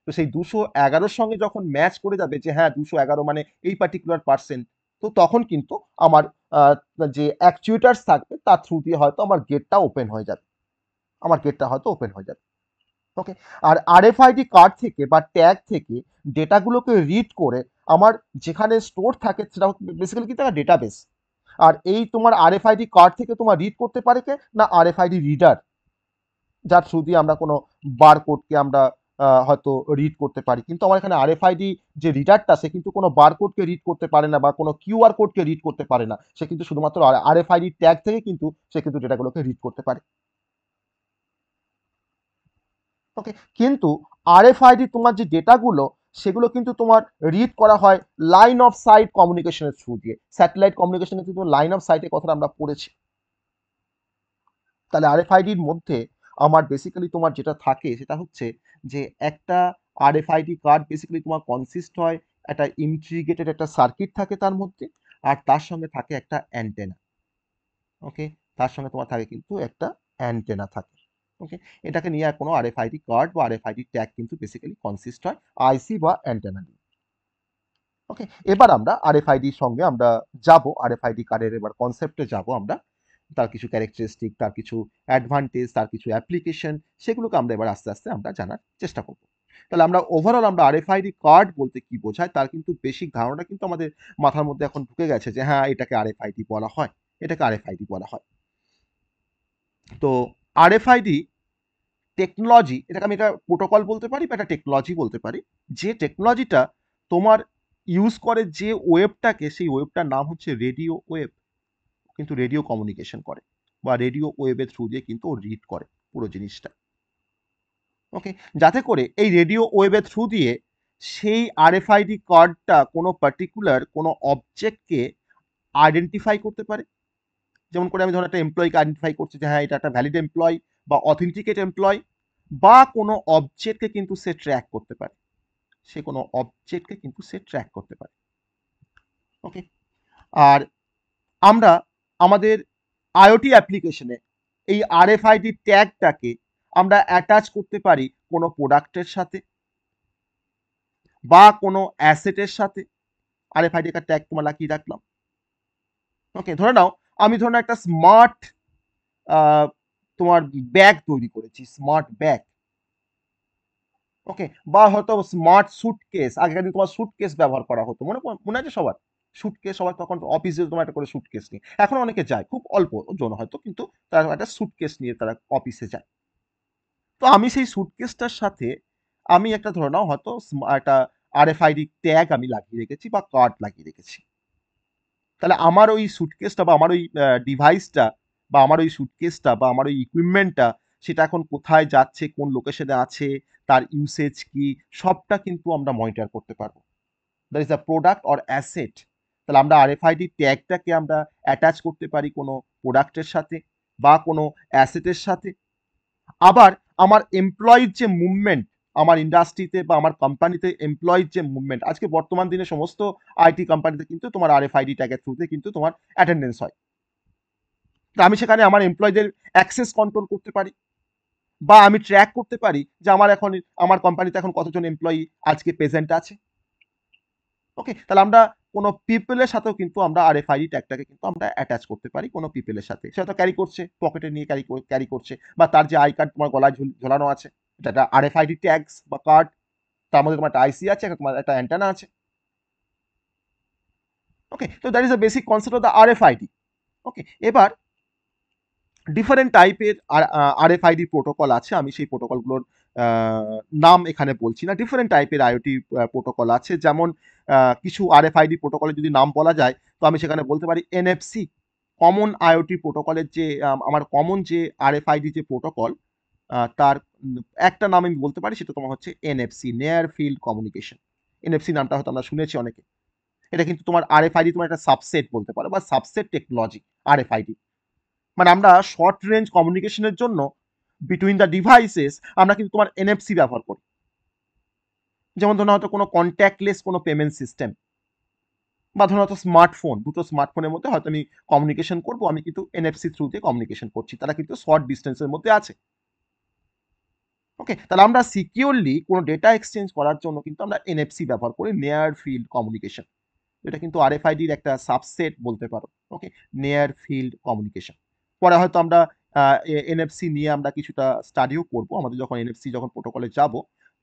তো সেই 211-র সঙ্গে যখন ম্যাচ করে যাবে যে হ্যাঁ 211 মানে এই পার্টিকুলার পার্সেন্ট, তো তখন কিন্তু আমার আহ, যে অ্যাকচুয়েটার্স থাকবে তার থ্রু দিয়ে হয়তো আমার গেটটা ওপেন হয়ে যাবে, ওকে, আর আরএফআইডি কার্ড থেকে বা ট্যাগ থেকে ডেটাগুলোকে রিড করে আমার যেখানে স্টোর থাকে সেটা বেসিক্যালি কিন্তু একটা ডেটাবেস। আর এই তোমার আরএফআইডি কার্ড থেকে তোমার রিড করতে পারে কে না আরএফআইডি রিডার, যার থ্রু দিয়ে আমরা কোনো বারকোডকে আমরা হয়তো রিড করতে পারি। কিন্তু আমার এখানে আরএফআইডি যে রিডারটা সে কিন্তু কোনো বারকোডকে রিড করতে পারে না, বা কোনো কিউআর কোডকে রিড করতে পারে না, সে কিন্তু শুধুমাত্র আরএফআইডি ট্যাগ থেকে কিন্তু সে কিন্তু ডেটাগুলোকে রিড করতে পারে। ওকে, কিন্তু আরএফআইডি তোমার যে ডেটাগুলো সেগুলো কিন্তু তোমার রিড করা হয় লাইন অফ সাইট কমিউনিকেশনের থ্রু দিয়ে। স্যাটেলাইট কমিউনিকেশনে কিন্তু লাইন অফ সাইটের কথাটা আমরা পড়েছি। তাহলে আরএফআইডির মধ্যে আমার বেসিক্যালি তোমার যেটা থাকে সেটা হচ্ছে যে একটা আরএফআইডি কার্ড বেসিক্যালি তোমার কনসিস্ট হয় একটা ইন্টিগ্রেটেড একটা সার্কিট থাকে তার মধ্যে, আর তার সঙ্গে থাকে একটা অ্যান্টেনা। ওকে, তার সঙ্গে তোমার থাকে কিন্তু একটা অ্যান্টেনা থাকে। ওকে, এটাকে নিয়ে কোনো আরএফআইডি কার্ড বা আরএফআইডি ট্যাগ কিন্তু বেসিক্যালি কনসিস্ট হয় আইসি বা অ্যান্টেনা নিয়ে। ওকে, এবার আমরা আরএফআইডির সঙ্গে আমরা যাব, আরএফআইডি কার্ডের এবার কনসেপ্টে যাব আমরা। তার কিছু ক্যারেক্টারিস্টিক, তার কিছু অ্যাডভান্টেজ, তার কিছু অ্যাপ্লিকেশন, সেগুলোকে আমরা এবার আস্তে আস্তে আমরা জানার চেষ্টা করব। তাহলে আমরা ওভারঅল আমরা আরএফআইডি কার্ড বলতে কি বোঝায় তার কিন্তু বেসিক ধারণা কিন্তু আমাদের মাথার মধ্যে এখন ঢুকে গেছে যে হ্যাঁ এটাকে আরএফআইডি বলা হয়, এটাকে আরএফআইডি বলা হয়। তো আরএফআইডি টেকনোলজি, এটাকে আমি এটা প্রোটোকল বলতে পারি বা একটা টেকনোলজি বলতে পারি। যে টেকনোলজিটা তোমার ইউজ করে যে ওয়েবটাকে, সেই ওয়েবটার নাম হচ্ছে রেডিও ওয়েব। কিন্তু রেডিও কমিউনিকেশন করে, বা রেডিও ওয়েবের থ্রু দিয়ে কিন্তু ও রিড করে পুরো জিনিসটা। ওকে, যাতে করে এই রেডিও ওয়েবের থ্রু দিয়ে সেই আরএফআইডি কার্ডটা কোনো পার্টিকুলার কোনো অবজেক্টকে আইডেন্টিফাই করতে পারে। যেমন করে আমি ধরুন একটা এমপ্লয়িকে আইডেন্টিফাই করছি যে হ্যাঁ এটা একটা ভ্যালিড এমপ্লয় বা অথেন্টিকেট এমপ্লয়, বা কোনো অবজেক্টকে কিন্তু সে ট্র্যাক করতে পারে, সে কোনো অবজেক্টকে কিন্তু সে ট্র্যাক করতে পারে। ওকে, আর আমরা আমাদের আইওটি অ্যাপ্লিকেশনে এই আরএফআইডি ট্যাগটাকে আমরা অ্যাটাচ করতে পারি কোনো প্রোডাক্টের সাথে বা কোনো অ্যাসেটের সাথে। আরএফআইডি একটা ট্যাগ তোমার লাগিয়ে রাখলাম। ওকে, ধরে নাও আমি ধরে নাও একটা স্মার্ট তোমার ব্যাগ তৈরি করেছি, স্মার্ট ব্যাগ। ওকে, বা হয়তো স্মার্ট সুটকেস, আগেকার দিনে তোমার সুটকেস ব্যবহার করা হতো, মনে আছে সবার? সুটকেস, সবার তখন অফিসে তোমার একটা করে সুটকেস নিয়ে, এখন অনেকে যায়, খুব অল্প জন হয়তো, কিন্তু তারা একটা সুটকেস নিয়ে তারা অফিসে যায়। তো আমি সেই সুটকেসটার সাথে আমি একটা ধরে নাও হয়তো একটা আরএফআইডি ট্যাগ আমি লাগিয়ে রেখেছি বা কার্ড লাগিয়ে রেখেছি। তাহলে আমার ওই সুটকেসটা বা আমার ওই ডিভাইসটা বা আমার ওই সুটকেসটা বা আমার ওই ইকুইপমেন্টটা সেটা এখন কোথায় যাচ্ছে, কোন লোকেশনে আছে, তার ইউসেজ কি, সবটা কিন্তু আমরা মনিটর করতে পারবো। That is a product or asset. তাহলে আমরা আরএফআইডি ট্যাগটাকে আমরা অ্যাটাচ করতে পারি কোনো প্রোডাক্টের সাথে বা কোনো অ্যাসেটের সাথে। আবার আমার এমপ্লয়ির যে মুভমেন্ট, আমার ইন্ডাস্ট্রিতে বা আমার কোম্পানিতে এমপ্লয়ির যে মুভমেন্ট, আজকে বর্তমান দিনে সমস্ত আইটি কোম্পানিতে কিন্তু তোমার আরএফআইডি ট্যাগের থ্রুতে কিন্তু তোমার অ্যাটেন্ডেন্স হয়। তো আমি সেখানে আমার এমপ্লয়ীদের অ্যাক্সেস কন্ট্রোল করতে পারি, বা আমি ট্র্যাক করতে পারি যে আমার কোম্পানিতে এখন কতজন এমপ্লয়ি আজকে প্রেজেন্ট আছে। ওকে, তাহলে আমরা কোনো পিপলের সাথেও কিন্তু আমরা আরএফআইডি ট্যাগটাকে কিন্তু আমরা অ্যাটাচ করতে পারি কোনো পিপলের সাথে। সে হয়তো ক্যারি করছে, পকেটে নিয়ে ক্যারি করছে, বা তার যে আই কার্ড তোমার গলায় ঝোলানো আছে, এটা একটা আরএফআইডি ট্যাগস বা কার্ড, তার মধ্যে তোমার একটা আইসি আছে, তোমার একটা অ্যান্টেনা আছে। ওকে, তো that is the basic concept of the RFID. Okay, এবার ডিফারেন্ট টাইপের আরএফআইডি প্রোটোকল আছে, আমি সেই প্রোটোকলগুলোর নাম এখানে বলছি না। ডিফারেন্ট টাইপের আইওটি প্রোটোকল আছে, যেমন কিছু আরএফআইডি প্রোটোকলের যদি নাম বলা যায়, তো আমি সেখানে বলতে পারি এনএফসি, কমন আইওটি প্রোটোকলের যে আমার কমন যে আরএফআইডি যে প্রোটোকল, তার একটা নাম আমি বলতে পারি, সেটা তোমার হচ্ছে NFC, near field communication. NFC নামটা হয়তো আমরা শুনেছি অনেকে। এটা কিন্তু তোমার আরএফআইডি তোমার একটা সাবসেট বলতে পারো, বা সাবসেট টেকনোলজি আরএফআইডি। মানে আমরা শর্ট রেঞ্জ কমিউনিকেশনের জন্য বিটুইন দ্য ডিভাইসেস আমরা কিন্তু তোমার এনএফসি ব্যবহার করি। যেমন ধরুন হয়তো কোনো কন্ট্যাক্টলেস কোনো পেমেন্ট সিস্টেম, বা ধরুন হয়তো স্মার্টফোন, দুটো স্মার্টফোনের মধ্যে হয়তো আমি কমিউনিকেশন করবো, আমি কিন্তু এনএফসি থ্রু দিয়ে কমিউনিকেশন করছি, তারা কিন্তু শর্ট ডিস্টেন্সের মধ্যে আছে। ওকে, তাহলে আমরা সিকিউরলি কোনো ডেটা এক্সচেঞ্জ করার জন্য কিন্তু আমরা এনএফসি ব্যবহার করি, নিয়ার ফিল্ড কমিউনিকেশন। এটা কিন্তু আরএফআইডির একটা সাবসেট বলতে পারো। ওকে, নিয়ার ফিল্ড কমিউনিকেশন। পরে হয়তো আমরা এনএফসি নিয়ে আমরা কিছুটা স্টাডিও করব, আমাদের যখন এনএফসি যখন প্রোটোকলে যাব,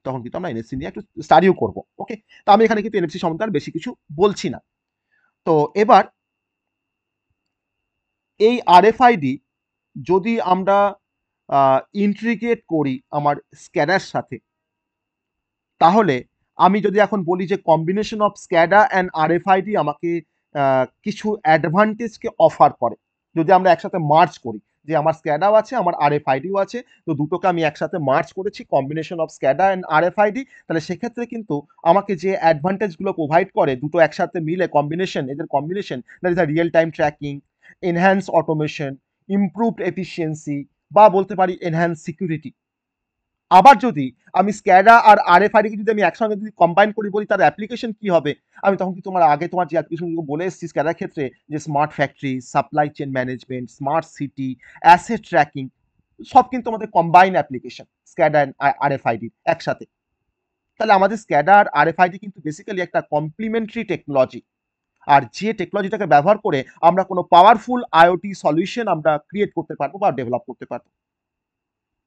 তখন কিন্তু আমরা এনএফসি নিয়ে একটু স্টাডিও করব। ওকে, তো আমি এখানে কিন্তু এনএফসি সম্বন্ধে আর বেশি কিছু বলছি না। তো এবার এই আরএফআইডি যদি আমরা ইন্টিগ্রেট করি আমার স্ক্যানার সাথে, তাহলে আমি যদি এখন বলি যে combination of SCADA and RFID আমাকে কিছু অ্যাডভান্টেজকে অফার করে, যদি আমরা একসাথে মার্চ করি, যে আমার স্ক্যাডাও আছে আমার আরএফআইডিও আছে, তো দুটোকে আমি একসাথে মার্চ করেছি, combination of SCADA and RFID, তাহলে সেক্ষেত্রে কিন্তু আমাকে যে অ্যাডভান্টেজগুলো প্রোভাইড করে দুটো একসাথে মিলে কম্বিনেশন, এদের combination, that is a real time tracking, enhance automation, improved efficiency, বা বলতে পারি এনহ্যান্স সিকিউরিটি। আবার যদি আমি স্ক্যাডা আর আরএফআইডি কে যদি আমি একসঙ্গে যদি কম্বাইন করি, বলি তার অ্যাপ্লিকেশন কি হবে, আমি তখন কি তোমার আগে তোমার যে অ্যাপ্লিকেশনগুলো বলে এসেছি স্ক্যাডার ক্ষেত্রে, যে smart factory, supply chain management, smart city, asset tracking, সব কিন্তু আমাদের combine application SCADA and RFID একসাথে। তাহলে আমাদের স্ক্যাডা আর আরএফআইডি কিন্তু বেসিক্যালি একটা কমপ্লিমেন্টারি টেকনোলজি, আর যে টেকনোলজিটাকে ব্যবহার করে আমরা কোনো পাওয়ারফুল আইওটি সলিউশন আমরা ক্রিয়েট করতে পারবো বা ডেভেলপ করতে পারবো।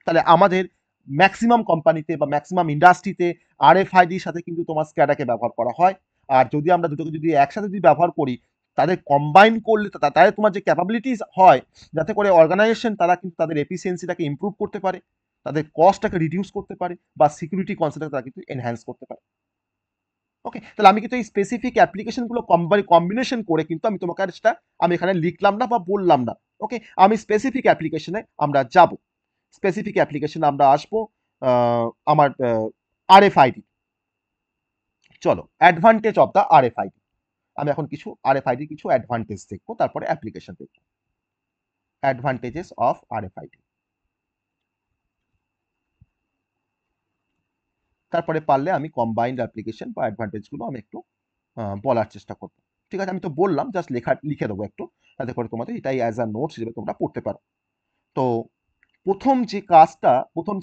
তাহলে আমাদের ম্যাক্সিমাম কোম্পানিতে বা ম্যাক্সিমাম ইন্ডাস্ট্রিতে আরএফআইডির সাথে কিন্তু তোমার স্ক্যাডাকে ব্যবহার করা হয়। আর যদি আমরা দুটোকে যদি একসাথে যদি ব্যবহার করি, তাদের কম্বাইন করলে তাদের তোমার যে ক্যাপাবিলিটিস হয়, যাতে করে অর্গানাইজেশন তারা কিন্তু তাদের এফিসিয়েন্সিটাকে ইমপ্রুভ করতে পারে, তাদের কস্টটাকে রিডিউস করতে পারে, বা সিকিউরিটি কনসেপ্টটাকে তারা কিন্তু এনহ্যান্স করতে পারে। ওকে, তাহলে আমি কিন্তু এই স্পেসিফিক অ্যাপ্লিকেশনগুলো কম্বিনেশন করে কিন্তু আমি তোমাকে আর সেটা আমি এখানে লিখলাম না বা বললাম না। ওকে, আমি স্পেসিফিক অ্যাপ্লিকেশনে আমরা যাব, স্পেসিফিক অ্যাপ্লিকেশনে আমরা আসবো আমার আরএফআইডি। চলো, অ্যাডভান্টেজ অফ দ্য আরএফআইডি। আমি এখন কিছু আরএফআইডি কিছু অ্যাডভান্টেজ দেখবো, তারপরে অ্যাপ্লিকেশন দেখবো। অ্যাডভান্টেজেস অফ আরএফআইডি, তারপরে পারলে আমি কম্বাইন্ড অ্যাপ্লিকেশন বা অ্যাডভান্টেজগুলো আমি একটু বলার চেষ্টা করবো। ঠিক আছে, আমি তো বললাম, জাস্ট লিখে দেবো একটু, যাতে করে তোমাদের এটাই অ্যাজ আ নোটস হিসেবে তোমরা পড়তে পারো। তো প্রথম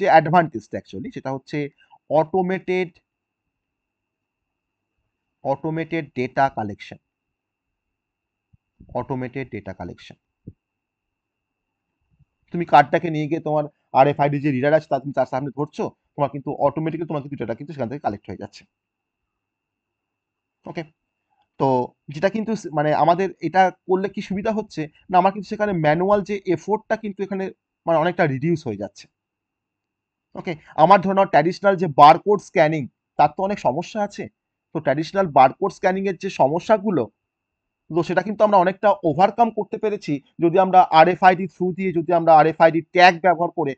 যে অ্যাডভান্টেজটা অ্যাকচুয়ালি, সেটা হচ্ছে automated data collection. Automated data collection, তুমি কার্ডটাকে নিয়ে গিয়ে তোমার আরএফআইডি যে রিডার আছে তুমি তার সামনে ধরছো, তোমার কিন্তু অটোমেটিক্যালি তোমার কিন্তু ডেটা কিন্তু সেখান থেকে কালেক্ট হয়ে যাচ্ছে। ওকে, তো যেটা কিন্তু মানে আমাদের এটা করলে কি সুবিধা হচ্ছে না, আমার কিন্তু সেখানে ম্যানুয়াল যে এফোর্টটা কিন্তু এখানে মানে অনেকটা রিডিউস হয়ে যাচ্ছে। ওকে, আমার ধরো ট্র্যাডিশনাল যে বারকোড স্ক্যানিং, তার তো অনেক সমস্যা আছে। তো ট্র্যাডিশনাল বারকোড স্ক্যানিং এর যে সমস্যাগুলো, তো সেটা কিন্তু আমরা অনেকটা ওভারকাম করতে পেরেছি যদি আমরা আরএফআইডি থ্রু দিয়ে, যদি আমরা আরএফআইডি ট্যাগ ব্যবহার করে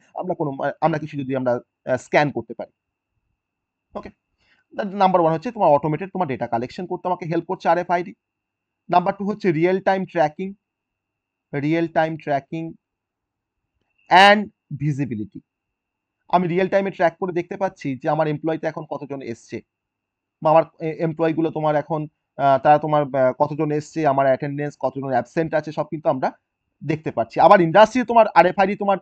আমরা কিছু যদি আমরা স্ক্যান করতে পারি। ওকে, নাম্বার ওয়ান হচ্ছে তোমার অটোমেটেড তোমার ডেটা কালেকশন করতে আমাকে হেল্প করছে আরএফআইডি। নাম্বার টু হচ্ছে real time tracking and visibility. আমি রিয়েল টাইমে ট্র্যাক করে দেখতে পাচ্ছি যে আমার এমপ্লয়িতে এখন কতজন এসছে, বা আমার এমপ্লয়িগুলো তোমার এখন তারা তোমার কতজন এসছে, আমার অ্যাটেন্ডেন্স কতজন অ্যাবসেন্ট আছে, সব কিন্তু আমরা দেখতে পাচ্ছি। আবার ইন্ডাস্ট্রি তোমার আরএফআইডি তোমার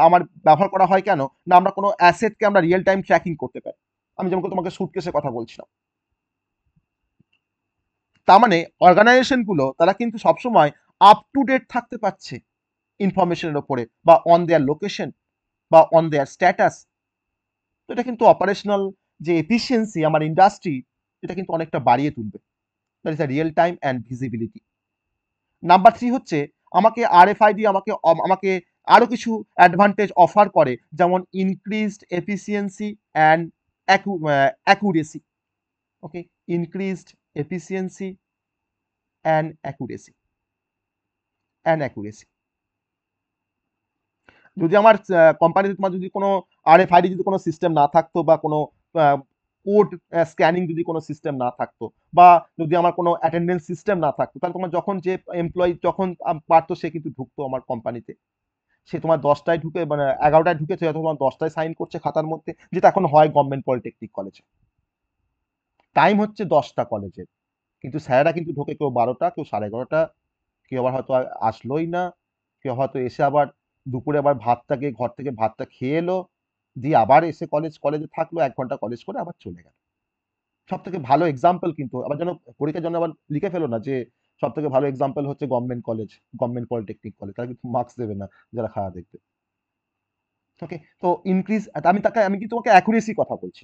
আমার ব্যবহার করা হয় কেন না, আমরা কোনো অ্যাসেটকে আমরা রিয়েল টাইম ট্র্যাকিং করতে পারি। আমি যেমন তোমাকে সুটকেসের কথা বলছিলাম, তার মানে অর্গানাইজেশনগুলো তারা কিন্তু সবসময় আপ টু ডেট থাকতে পারছে ইনফরমেশনের ওপরে, বা অন দেয়ার লোকেশন, বা অন দেয়ার স্ট্যাটাস। তো এটা কিন্তু অপারেশনাল যে এফিসিয়েন্সি আমার ইন্ডাস্ট্রি, এটা কিন্তু অনেকটা বাড়িয়ে তুলবে। That is a real time and visibility. Number three হচ্ছে আমাকে আরএফআইডি আমাকে আরো কিছু অ্যাডভান্টেজ অফার করে, যেমন increased efficiency and accuracy. Okay, increased efficiency and accuracy. যদি আমার কোম্পানিতে তোমার যদি কোনো আরএফআইডি যদি কোনো সিস্টেম না থাকতো, বা কোনো কোড স্ক্যানিং যদি কোনো সিস্টেম না থাকতো, বা যদি আমার কোনো অ্যাটেন্ডেন্স সিস্টেম না থাকতো, তাহলে তোমার যখন যে এমপ্লয়ি যখন পারতো সে কিন্তু ঢুকতো আমার কোম্পানিতে, সে তোমার 10টায় ঢুকে মানে 11টায় ঢুকেছে, তোমার 10টায় সাইন করছে খাতার মধ্যে, যেটা এখন হয় গভর্নমেন্ট পলিটেকনিক কলেজে। টাইম হচ্ছে 10টা কলেজের, কিন্তু স্যারেরা কিন্তু ঢোকে কেউ 12টা, কেউ 11:30, কেউ আবার হয়তো আসলোই না, কেউ হয়তো এসে আবার দুপুরে আবার ভাতটাকে ঘর থেকে ভাতটা খেয়ে এলো, দিয়ে আবার এসে কলেজে থাকলো 1 ঘন্টা কলেজ করে আবার চলে গেল। সব থেকে ভালো এক্সাম্পল কিন্তু আবার যেন পরীক্ষার জন্য আবার লিখে ফেলো না যে সব থেকে ভালো এক্সাম্পল হচ্ছে government college, government polytechnic college, তারা কিন্তু মার্কস দেবে না যারা খারাপ দেখবে। ওকে, তো আমি কিন্তু তোমাকে অ্যাকুরেসি কথা বলছি।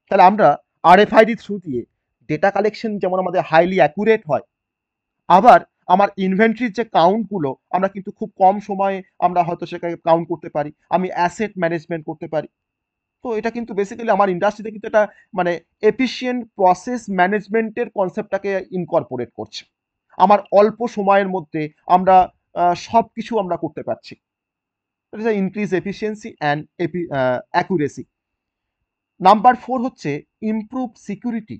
তাহলে আমরা আরএফআইডি থ্রু দিয়ে ডেটা কালেকশন যেমন আমাদের হাইলি অ্যাকুরেট হয়, আবার আমার ইনভেন্টরির যে কাউন্টগুলো আমরা কিন্তু খুব কম সময়ে আমরা হয়তো সেটাকে কাউন্ট করতে পারি, আমি অ্যাসেট ম্যানেজমেন্ট করতে পারি। তো এটা কিন্তু বেসিক্যালি আমার ইন্ডাস্ট্রিতে কিন্তু এটা মানে এফিশিয়েন্ট প্রসেস ম্যানেজমেন্টের কনসেপ্টটাকে ইনকর্পোরেট করছে। আমার অল্প সময়ের মধ্যে আমরা সব কিছু আমরা করতে পারছি। Increase efficiency and accuracy. Number four হচ্ছে ইমপ্রুভ সিকিউরিটি।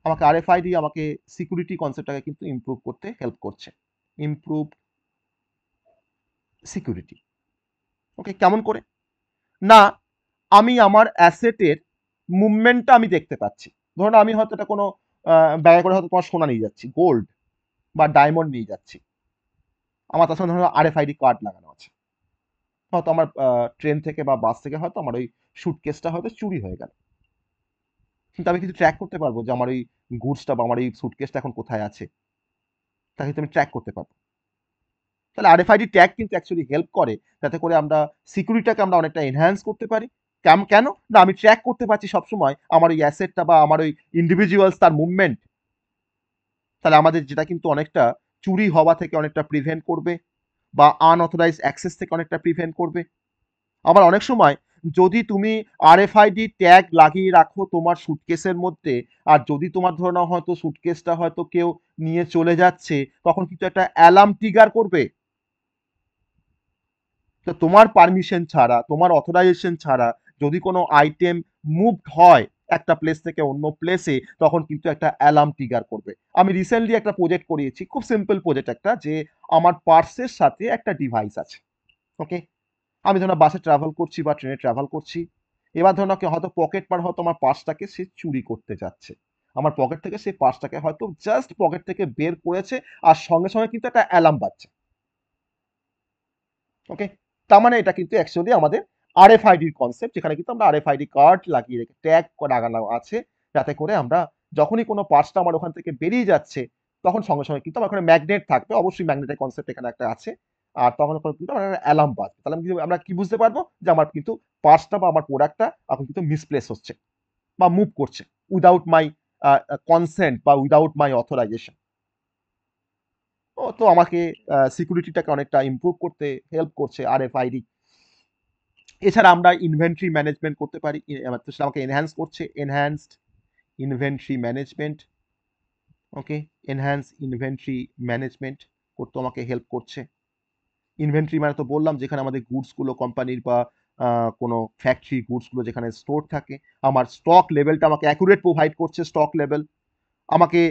আমাকে আরএফআইডি আমাকে সিকিউরিটি কনসেপ্টটাকে কিন্তু ইমপ্রুভ করতে হেল্প করছে। Improve security. ওকে, কেমন করে না, আমি আমার অ্যাসেটের মুভমেন্টটা আমি দেখতে পাচ্ছি। ধরুন আমি হয়তো এটা কোনো ব্যাগে করে হয়তো তোমার সোনা নিয়ে যাচ্ছি, গোল্ড বা ডায়মন্ড নিয়ে যাচ্ছি, আমার তার সঙ্গে ধরো আরএফআইডি কার্ড লাগানো আছে। হয়তো আমার ট্রেন থেকে বা বাস থেকে হয়তো আমার ওই সুটকেসটা হয়তো চুরি হয়ে গেল, কিন্তু আমি কিন্তু ট্র্যাক করতে পারবো যে আমার ওই গুডসটা বা আমার এই সুটকেসটা এখন কোথায় আছে, তা কিন্তু আমি ট্র্যাক করতে পারবো। তাহলে আরএফআইডি ট্যাগ কিন্তু অ্যাকচুয়ালি হেল্প করে, যাতে করে আমরা সিকিউরিটিটাকে আমরা অনেকটা এনহ্যান্স করতে পারি। কেন না, আমি ট্র্যাক করতে পারছি সবসময় আমার ওই অ্যাসেটটা বা আমার ওই ইন্ডিভিজুয়ালস তার মুভমেন্ট। তাহলে আমাদের যেটা কিন্তু অনেকটা চুরি হওয়া থেকে অনেকটা প্রিভেন্ট করবে, বা আনঅথরাইজ অ্যাক্সেস থেকে অনেকটা প্রিভেন্ট করবে। আবার অনেক সময় যদি তুমি আরএফআইডি ট্যাগ লাগিয়ে রাখো তোমার সুটকেসের মধ্যে, আর যদি তোমার ধরে নাও হয়তো সুটকেসটা হয়তো কেউ নিয়ে চলে যাচ্ছে, তখন কিন্তু একটা অ্যালার্ম ট্রিগার করবে। তো তোমার পারমিশন ছাড়া, তোমার অথরাইজেশন ছাড়া যদি কোনো আইটেম মুভড হয়, একটা প্লেস থেকে অন্য প্লেসে, তখন কিন্তু একটা অ্যালার্ম ট্রিগার করবে। আমি রিসেন্টলি একটা প্রজেক্ট করিয়েছি, খুব সিম্পল প্রজেক্ট একটা, যে আমার পার্সের সাথে একটা ডিভাইস আছে। ওকে, আমি ধরো বাসে ট্রাভেল করছি বা ট্রেনে ট্রাভেল করছি। এবার ধরো কেউ হয়তো পকেট পার হয়তো আমার পার্সটাকে সে চুরি করতে যাচ্ছে। আমার পকেট থেকে সেই পার্সটাকে হয়তো জাস্ট পকেট থেকে বের করেছে, আর সঙ্গে সঙ্গে কিন্তু একটা অ্যালার্ম বাজছে। ওকে, তার মানে এটা কিন্তু অ্যাকচুয়ালি আমাদের আরএফআইডির কনসেপ্ট, যেখানে কিন্তু আমরা আরএফআইডি কার্ড লাগিয়ে রেখে ট্যাগ লাগানো আছে, যাতে করে আমরা যখনই কোনো পার্টসটা আমার ওখান থেকে বেরিয়ে যাচ্ছে, তখন সঙ্গে সঙ্গে কিন্তু আমার ওখানে ম্যাগনেট থাকবে, অবশ্যই ম্যাগনেটের কনসেপ্ট এখানে একটা আছে। আর তখন ওখানে কিন্তু আমার অ্যালার্ম বাজবে, তাহলে আমরা কি বুঝতে পারবো যে আমার কিন্তু পার্টসটা বা আমার প্রোডাক্টটা এখন কিন্তু মিসপ্লেস হচ্ছে বা মুভ করছে উইদাউট মাই কনসেন্ট বা উইদাউট মাই অথরাইজেশন। তো আমাকে সিকিউরিটিটাকে অনেকটা ইমপ্রুভ করতে হেল্প করছে আরএফআইডি। এছাড়া আমরা ইনভেন্টরি ম্যানেজমেন্ট করতে পারি, সেটা আমাকে এনহ্যান্স করছে, এনহ্যান্সড ইনভেন্টরি ম্যানেজমেন্ট। ওকে, এনহ্যান্স ইনভেন্টরি ম্যানেজমেন্ট করতে আমাকে হেল্প করছে। ইনভেন্টরি মানে তো বললাম, যেখানে আমাদের গুডসগুলো কোম্পানির বা কোনো ফ্যাক্টরি গুডসগুলো যেখানে স্টোর থাকে, আমার স্টক লেভেলটা আমাকে অ্যাকুরেট প্রোভাইড করছে, স্টক লেভেল আমাকে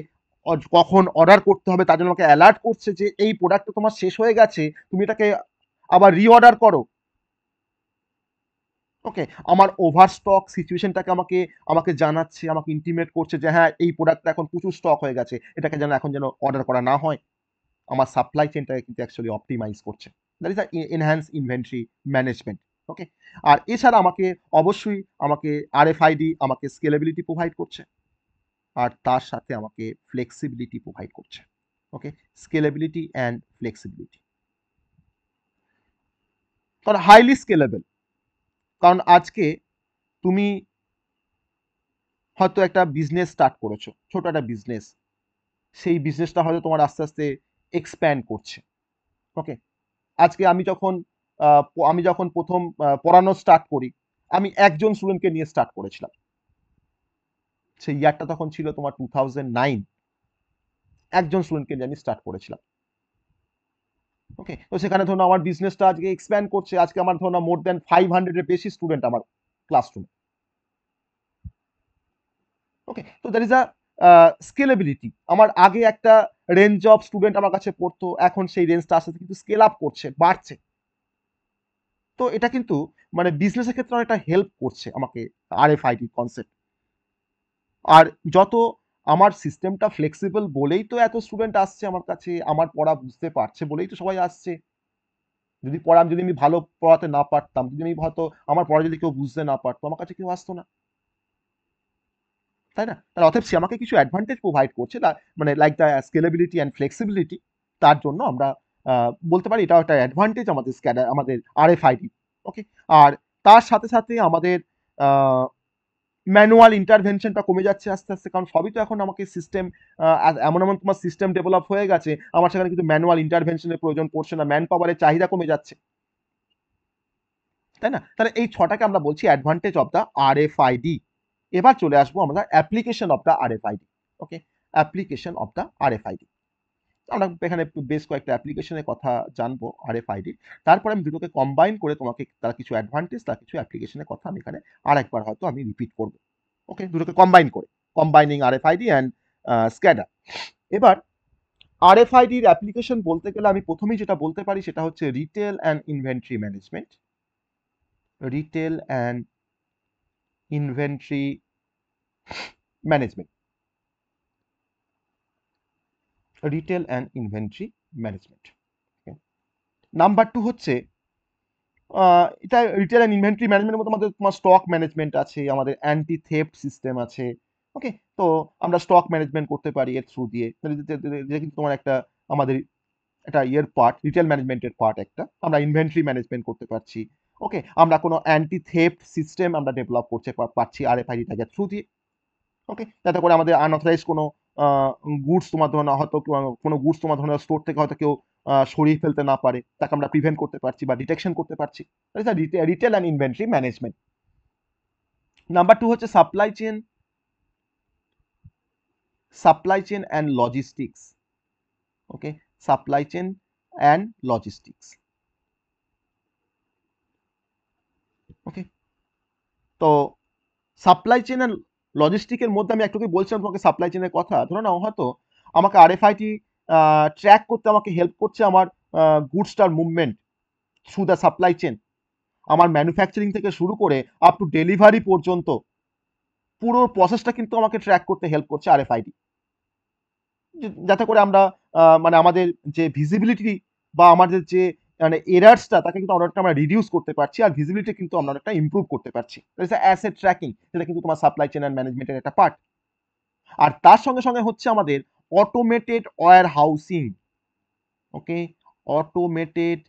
কখন অর্ডার করতে হবে তার জন্য আমাকে অ্যালার্ট করছে যে এই প্রোডাক্টটা তোমার শেষ হয়ে গেছে, তুমি এটাকে আবার রিঅর্ডার করো। ওকে, আমার ওভারস্টক সিচুয়েশনটাকে আমাকে আমাকে জানাচ্ছে, আমাকে ইন্টিমেট করছে যে হ্যাঁ, এই প্রোডাক্টটা এখন প্রচুর স্টক হয়ে গেছে, এটাকে যেন এখন যেন অর্ডার করা না হয়। আমার সাপ্লাই চেনটাকে কিন্তু অ্যাকচুয়ালি অপটিমাইজ করছে। That is enhance inventory management. Okay, আর এছাড়া আমাকে অবশ্যই আমাকে আরএফআইডি আমাকে স্কেলেবিলিটি প্রোভাইড করছে, আর তার সাথে আমাকে ফ্লেক্সিবিলিটি প্রোভাইড করছে। ওকে, স্কেলেবিলিটি অ্যান্ড ফ্লেক্সিবিলিটি, কারণ হাইলি স্কেলেবল। কারণ আজকে তুমি হয়তো একটা বিজনেস স্টার্ট করেছো, ছোট একটা বিজনেস, সেই বিজনেসটা হয়তো তোমার আস্তে আস্তে এক্সপ্যান্ড করছে। ওকে, আজকে আমি যখন প্রথম পড়ানো স্টার্ট করি, আমি একজন স্টুডেন্টকে নিয়ে স্টার্ট করেছিলাম। সেই ইয়ারটা তখন ছিল তোমার 2009। একজন স্টুডেন্টকে নিয়ে আমি স্টার্ট করেছিলাম। ওকে, তো সেখানে ধরুন আমার বিজনেসটা আজকে এক্সপ্যান্ড করছে, আজকে আমার ধরুন মোর দ্যান 500 এর বেশি স্টুডেন্ট আমার ক্লাসরুমে। ওকে, তো দ্যাট ইজ আ স্কেলেবিলিটি। আমার আগে একটা রেঞ্জ অফ স্টুডেন্ট আমার কাছে পড়তো, এখন সেই রেঞ্জটা আস্তে আস্তে কিন্তু স্কেল আপ করছে, বাড়ছে। তো এটা কিন্তু মানে বিজনেসের ক্ষেত্রে অনেকটা হেল্প করছে আমাকে আরএফআইডি কনসেপ্ট। আর যত আমার সিস্টেমটা ফ্লেক্সিবল বলেই তো এত স্টুডেন্ট আসছে আমার কাছে, আমার পড়া বুঝতে পারছে বলেই তো সবাই আসছে। যদি আমি ভালো পড়াতে না পারতাম, যদি আমি হয়তো আমার পড়া যদি কেউ বুঝতে না পারতো, আমার কাছে কেউ আসতো না, তাই না? তাহলে অতএব সে আমাকে কিছু অ্যাডভান্টেজ প্রোভাইড করছে, মানে like the scalability and flexibility. তার জন্য আমরা বলতে পারি এটাও একটা অ্যাডভান্টেজ আমাদের আমাদের আরএফআইডি। ওকে, আর তার সাথে সাথে আমাদের ম্যানুয়াল ইন্টারভেনশনটা কমে যাচ্ছে আস্তে আস্তে, কারণ সবই তো এখন আমাকে সিস্টেম, এমন এমন তোমার সিস্টেম ডেভেলপ হয়ে গেছে, আমার সেখানে কিন্তু ম্যানুয়াল ইন্টারভেনশনের প্রয়োজন পড়ছে না, ম্যান পাওয়ারের চাহিদা কমে যাচ্ছে, তাই না? তাহলে এই ছটাকে আমরা বলছি অ্যাডভান্টেজ অফ দ্য আরএফআইডি। এবার চলে আসবো আমরা application of the RFID. Okay, application of the RFID, আমরা এখানে বেশ কয়েকটা অ্যাপ্লিকেশনের কথা জানবো আরএফআইডি। তারপরে আমি দুটোকে কম্বাইন করে তোমাকে তার কিছু অ্যাডভান্টেজ, তার কিছু অ্যাপ্লিকেশনের কথা আমি এখানে আরেকবার হয়তো আমি রিপিট করব। ওকে, দুটোকে কম্বাইন করে, কম্বাইনিং আরএফআইডি অ্যান্ড স্ক্যাডা। এবার আরএফআইডির অ্যাপ্লিকেশন বলতে গেলে আমি প্রথমেই যেটা বলতে পারি সেটা হচ্ছে retail and inventory management. Retail and inventory management, retail and inventory management. Number two হচ্ছে এটা রিটেল অ্যান্ড ইনভেন্টরি ম্যানেজমেন্টের মধ্যে আমাদের তোমার স্টক ম্যানেজমেন্ট আছে, আমাদের অ্যান্টি থেফট সিস্টেম আছে। ওকে, তো আমরা স্টক ম্যানেজমেন্ট করতে পারি এর থ্রু দিয়ে, যেটা কিন্তু তোমার একটা আমাদের একটা ইয়ের পার্ট, রিটেল ম্যানেজমেন্টের পার্ট একটা। আমরা ইনভেন্টরি ম্যানেজমেন্ট করতে পারছি। ওকে, আমরা কোনো অ্যান্টি থেফট সিস্টেম আমরা ডেভেলপ করতে পারছি আরএফআইডি ট্যাগের থ্রু দিয়ে। ওকে, যাতে করে আমাদের আনঅথরাইজড কোনো গুডস তোমার ধরো হয়তো কোনো গুডস তোমার ধরো স্টোর থেকে হয়তো কেউ সরিয়ে ফেলতে না পারে, তাকে আমরা প্রিভেন্ট করতে পারছি বা ডিটেকশন করতে পারছি। Retail and inventory management. Number two হচ্ছে supply chain and logistics. Okay, supply chain and logistics. Okay, তো সাপ্লাই চেন অ্যান্ড লজিস্টিকের মধ্যে আমি একটু বলছিলাম তোমাকে সাপ্লাই চেনের কথা। ধরো না হয়তো আমাকে আরএফআইডি ট্র্যাক করতে আমাকে হেল্প করছে আমার গুডসটার movement through the supply chain. আমার ম্যানুফ্যাকচারিং থেকে শুরু করে আপ টু ডেলিভারি পর্যন্ত পুরো প্রসেসটা কিন্তু আমাকে ট্র্যাক করতে হেল্প করছে আরএফআইডি। যাতে করে আমরা মানে আমাদের যে ভিজিবিলিটি বা আমাদের যে মানে এরার্সটা তাকে কিন্তু অনেকটা আমরা রিডিউস করতে পারছি, আর ভিজিবিলিটি কিন্তু আমরা অনেকটা ইমপ্রুভ করতে পারছি। অ্যাসেট ট্র্যাকিং, সেটা কিন্তু তোমার সাপ্লাই চেন অ্যান্ড ম্যানেজমেন্টের একটা পার্ট। আর তার সঙ্গে সঙ্গে হচ্ছে আমাদের অটোমেটেড ওয়্যার হাউসিং। ওকে, অটোমেটেড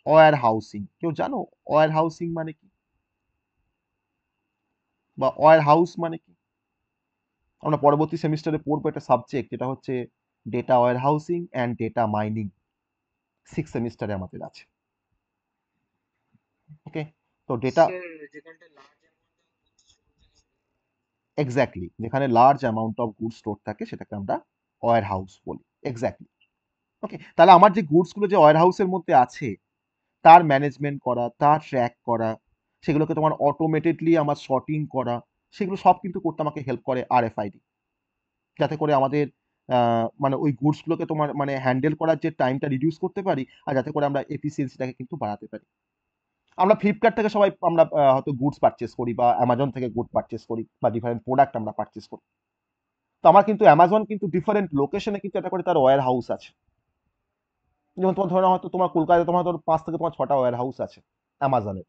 ওয়্যার হাউসিং। কেউ জানো ওয়্যার হাউসিং মানে কি, বা ওয়্যার হাউস মানে কি? আমরা পরবর্তী সেমিস্টারে পড়বো একটা সাবজেক্ট, যেটা হচ্ছে data warehousing and data mining. 6 সেমিস্টারে আমাদের আছে। ওকে, তো ডেটা এক্স্যাক্টলি, যেখানে large amount of goods store থাকে সেটাকে আমরা ওয়্যার হাউস বলি। এক্স্যাক্টলি। ওকে, তাহলে আমার যে গুডসগুলো যে ওয়্যার হাউসের মধ্যে আছে তার ম্যানেজমেন্ট করা, তার ট্র্যাক করা, সেগুলোকে তোমার অটোমেটেডলি আমার শর্টিং করা, সেগুলো সব কিন্তু করতে আমাকে হেল্প করে আরএফআইডি। যাতে করে আমাদের মানে ওই গুডসগুলোকে তোমার মানে হ্যান্ডেল করার যে টাইমটা রিডিউস করতে পারি, আর যাতে করে আমরা এফিসিয়েন্সিটাকে কিন্তু বাড়াতে পারি। আমরা ফ্লিপকার্ট থেকে সবাই আমরা হয়তো গুডস পারচেস করি, বা অ্যামাজন থেকে গুড পারচেস করি, বা ডিফারেন্ট প্রোডাক্ট আমরা পারচেস করি। তো আমার কিন্তু অ্যামাজন কিন্তু ডিফারেন্ট লোকেশনে কিন্তু একটা করে তার ওয়্যার হাউস আছে। যেমন তোমার ধরো হয়তো তোমার কলকাতায় তোমার ধরো 5 থেকে তোমার 6টা ওয়্যার হাউস আছে অ্যামাজনের।